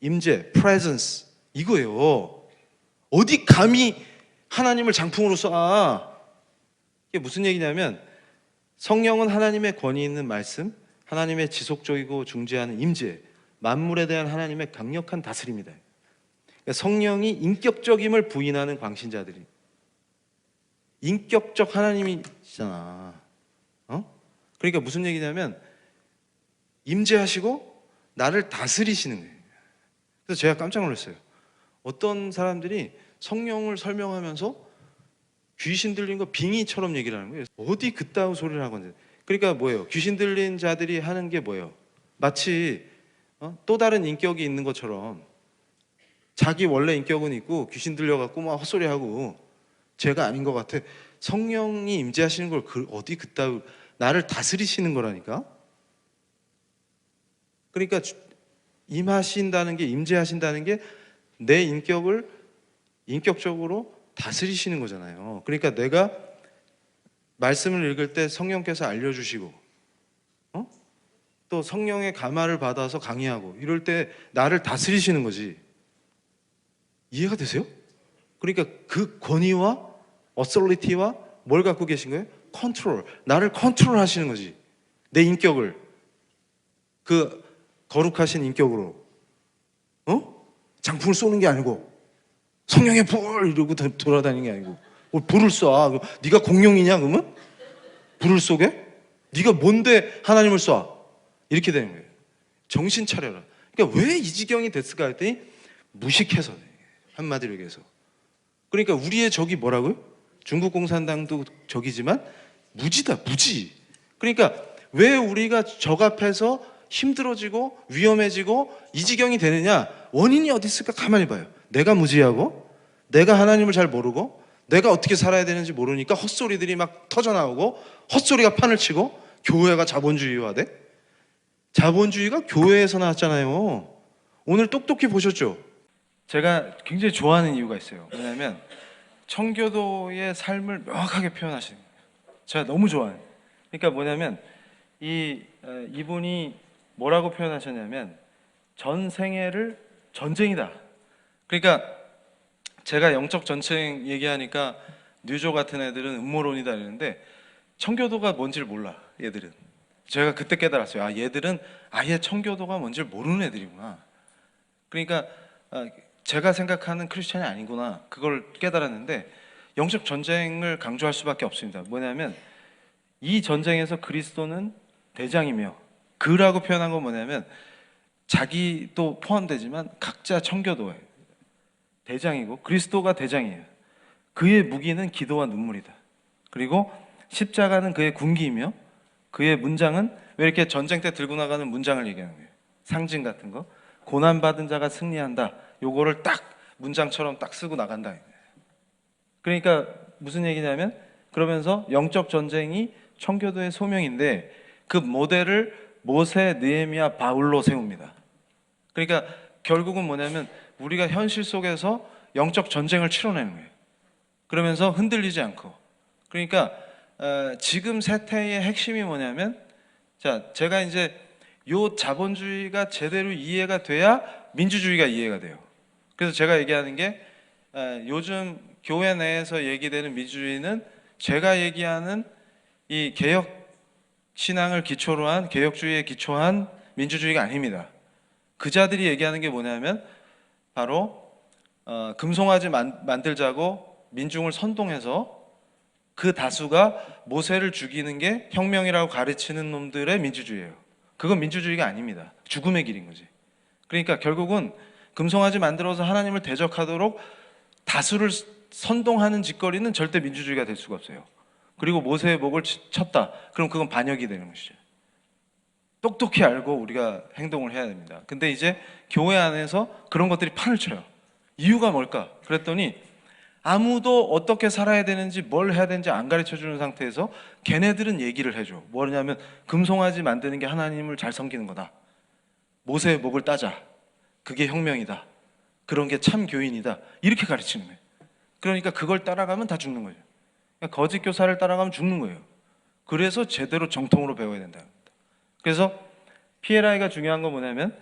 임재, presence 이거예요. 어디 감히 하나님을 장풍으로 쏴? 이게 무슨 얘기냐면 성령은 하나님의 권위 있는 말씀, 하나님의 지속적이고 중재하는 임재, 만물에 대한 하나님의 강력한 다스림이다. 그러니까 성령이 인격적임을 부인하는 광신자들이 인격적 하나님이시잖아. 그러니까 무슨 얘기냐면 임재하시고 나를 다스리시는 거예요. 그래서 제가 깜짝 놀랐어요. 어떤 사람들이 성령을 설명하면서 귀신 들린 거 빙의처럼 얘기를 하는 거예요. 어디 그따위 소리를 하건지. 그러니까 뭐예요? 귀신 들린 자들이 하는 게 뭐예요? 마치 또 다른 인격이 있는 것처럼 자기 원래 인격은 있고 귀신 들려갖고 막 헛소리하고 죄가 아닌 것 같아. 성령이 임재하시는 걸 어디 그따위 나를 다스리시는 거라니까. 그러니까 임하신다는 게 임재하신다는 게 내 인격을 인격적으로 다스리시는 거잖아요. 그러니까 내가 말씀을 읽을 때 성령께서 알려주시고 또 성령의 감화를 받아서 강의하고 이럴 때 나를 다스리시는 거지. 이해가 되세요? 그러니까 그 권위와 어설리티와 뭘 갖고 계신 거예요? 컨트롤. 나를 컨트롤 하시는 거지. 내 인격을. 그 거룩하신 인격으로. 장풍을 쏘는 게 아니고 성령의 불 이러고 돌아다니는 게 아니고 불을 쏴. 네가 공룡이냐 그러면? 불을 쏘게? 네가 뭔데 하나님을 쏴? 이렇게 되는 거예요. 정신 차려라. 그러니까 왜 이 지경이 됐을까 했더니 무식해서, 한마디로 얘기해서. 그러니까 우리의 적이 뭐라고요? 중국 공산당도 적이지만 무지다, 무지. 그러니까 왜 우리가 적 앞에서 힘들어지고 위험해지고 이 지경이 되느냐? 원인이 어디 있을까? 가만히 봐요. 내가 무지하고, 내가 하나님을 잘 모르고, 내가 어떻게 살아야 되는지 모르니까 헛소리들이 막 터져나오고, 헛소리가 판을 치고, 교회가 자본주의화돼? 자본주의가 교회에서 나왔잖아요. 오늘 똑똑히 보셨죠? 제가 굉장히 좋아하는 이유가 있어요. 왜냐하면 청교도의 삶을 명확하게 표현하시는 거예요. 제가 너무 좋아해요. 그러니까 뭐냐면 이분이 뭐라고 표현하셨냐면 전 생애를 전쟁이다. 그러니까 제가 영적 전쟁 얘기하니까 뉴조 같은 애들은 음모론이다 이러는데 청교도가 뭔지를 몰라, 얘들은. 제가 그때 깨달았어요. 아, 얘들은 아예 청교도가 뭔지를 모르는 애들이구나. 그러니까 제가 생각하는 크리스찬이 아니구나, 그걸 깨달았는데 영적 전쟁을 강조할 수밖에 없습니다. 뭐냐면 이 전쟁에서 그리스도는 대장이며, 그라고 표현한 건 뭐냐면 자기도 포함되지만 각자 청교도예요. 대장이고 그리스도가 대장이에요. 그의 무기는 기도와 눈물이다. 그리고 십자가는 그의 군기이며 그의 문장은 왜 이렇게 전쟁 때 들고 나가는 문장을 얘기하는 거예요? 상징 같은 거. 고난받은 자가 승리한다. 요거를 딱 문장처럼 딱 쓰고 나간다. 그러니까 무슨 얘기냐면, 그러면서 영적 전쟁이 청교도의 소명인데 그 모델을 모세, 느헤미야, 바울로 세웁니다. 그러니까 결국은 뭐냐면 우리가 현실 속에서 영적 전쟁을 치러내는 거예요. 그러면서 흔들리지 않고. 그러니까 지금 세태의 핵심이 뭐냐면, 자, 제가 이제 요 자본주의가 제대로 이해가 돼야 민주주의가 이해가 돼요. 그래서 제가 얘기하는 게 요즘 교회 내에서 얘기되는 민주주의는 제가 얘기하는 이 개혁 신앙을 기초로 한, 개혁주의에 기초한 민주주의가 아닙니다. 그자들이 얘기하는 게 뭐냐면 바로 금송아지 만들자고 민중을 선동해서 그 다수가 모세를 죽이는 게 혁명이라고 가르치는 놈들의 민주주의예요. 그건 민주주의가 아닙니다. 죽음의 길인 거지. 그러니까 결국은 금송아지 만들어서 하나님을 대적하도록 다수를 선동하는 짓거리는 절대 민주주의가 될 수가 없어요. 그리고 모세의 목을 쳤다. 그럼 그건 반역이 되는 것이죠. 똑똑히 알고 우리가 행동을 해야 됩니다. 근데 이제 교회 안에서 그런 것들이 판을 쳐요. 이유가 뭘까? 그랬더니 아무도 어떻게 살아야 되는지 뭘 해야 되는지 안 가르쳐주는 상태에서 걔네들은 얘기를 해줘. 뭐냐면 금송아지 만드는 게 하나님을 잘 섬기는 거다. 모세의 목을 따자. 그게 혁명이다. 그런 게 참 교인이다. 이렇게 가르치는 거예요. 그러니까 그걸 따라가면 다 죽는 거죠. 그러니까 거짓 교사를 따라가면 죽는 거예요. 그래서 제대로 정통으로 배워야 된다. 그래서 PLI가 중요한 건 뭐냐면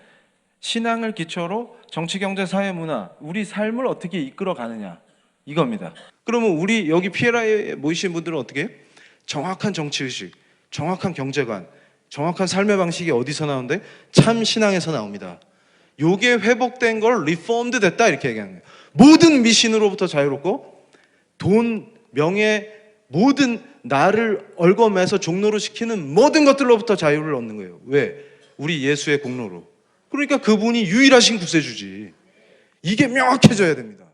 신앙을 기초로 정치, 경제, 사회, 문화, 우리 삶을 어떻게 이끌어 가느냐, 이겁니다. 그러면 우리 여기 PLI에 모이신 분들은 어떻게 해요? 정확한 정치의식, 정확한 경제관, 정확한 삶의 방식이 어디서 나오는데? 참 신앙에서 나옵니다. 요게 회복된 걸 리폼드 됐다 이렇게 얘기하는 거예요. 모든 미신으로부터 자유롭고 돈, 명예, 모든 나를 얽어매서 종로로 시키는 모든 것들로부터 자유를 얻는 거예요. 왜? 우리 예수의 공로로. 그러니까 그분이 유일하신 구세주지. 이게 명확해져야 됩니다.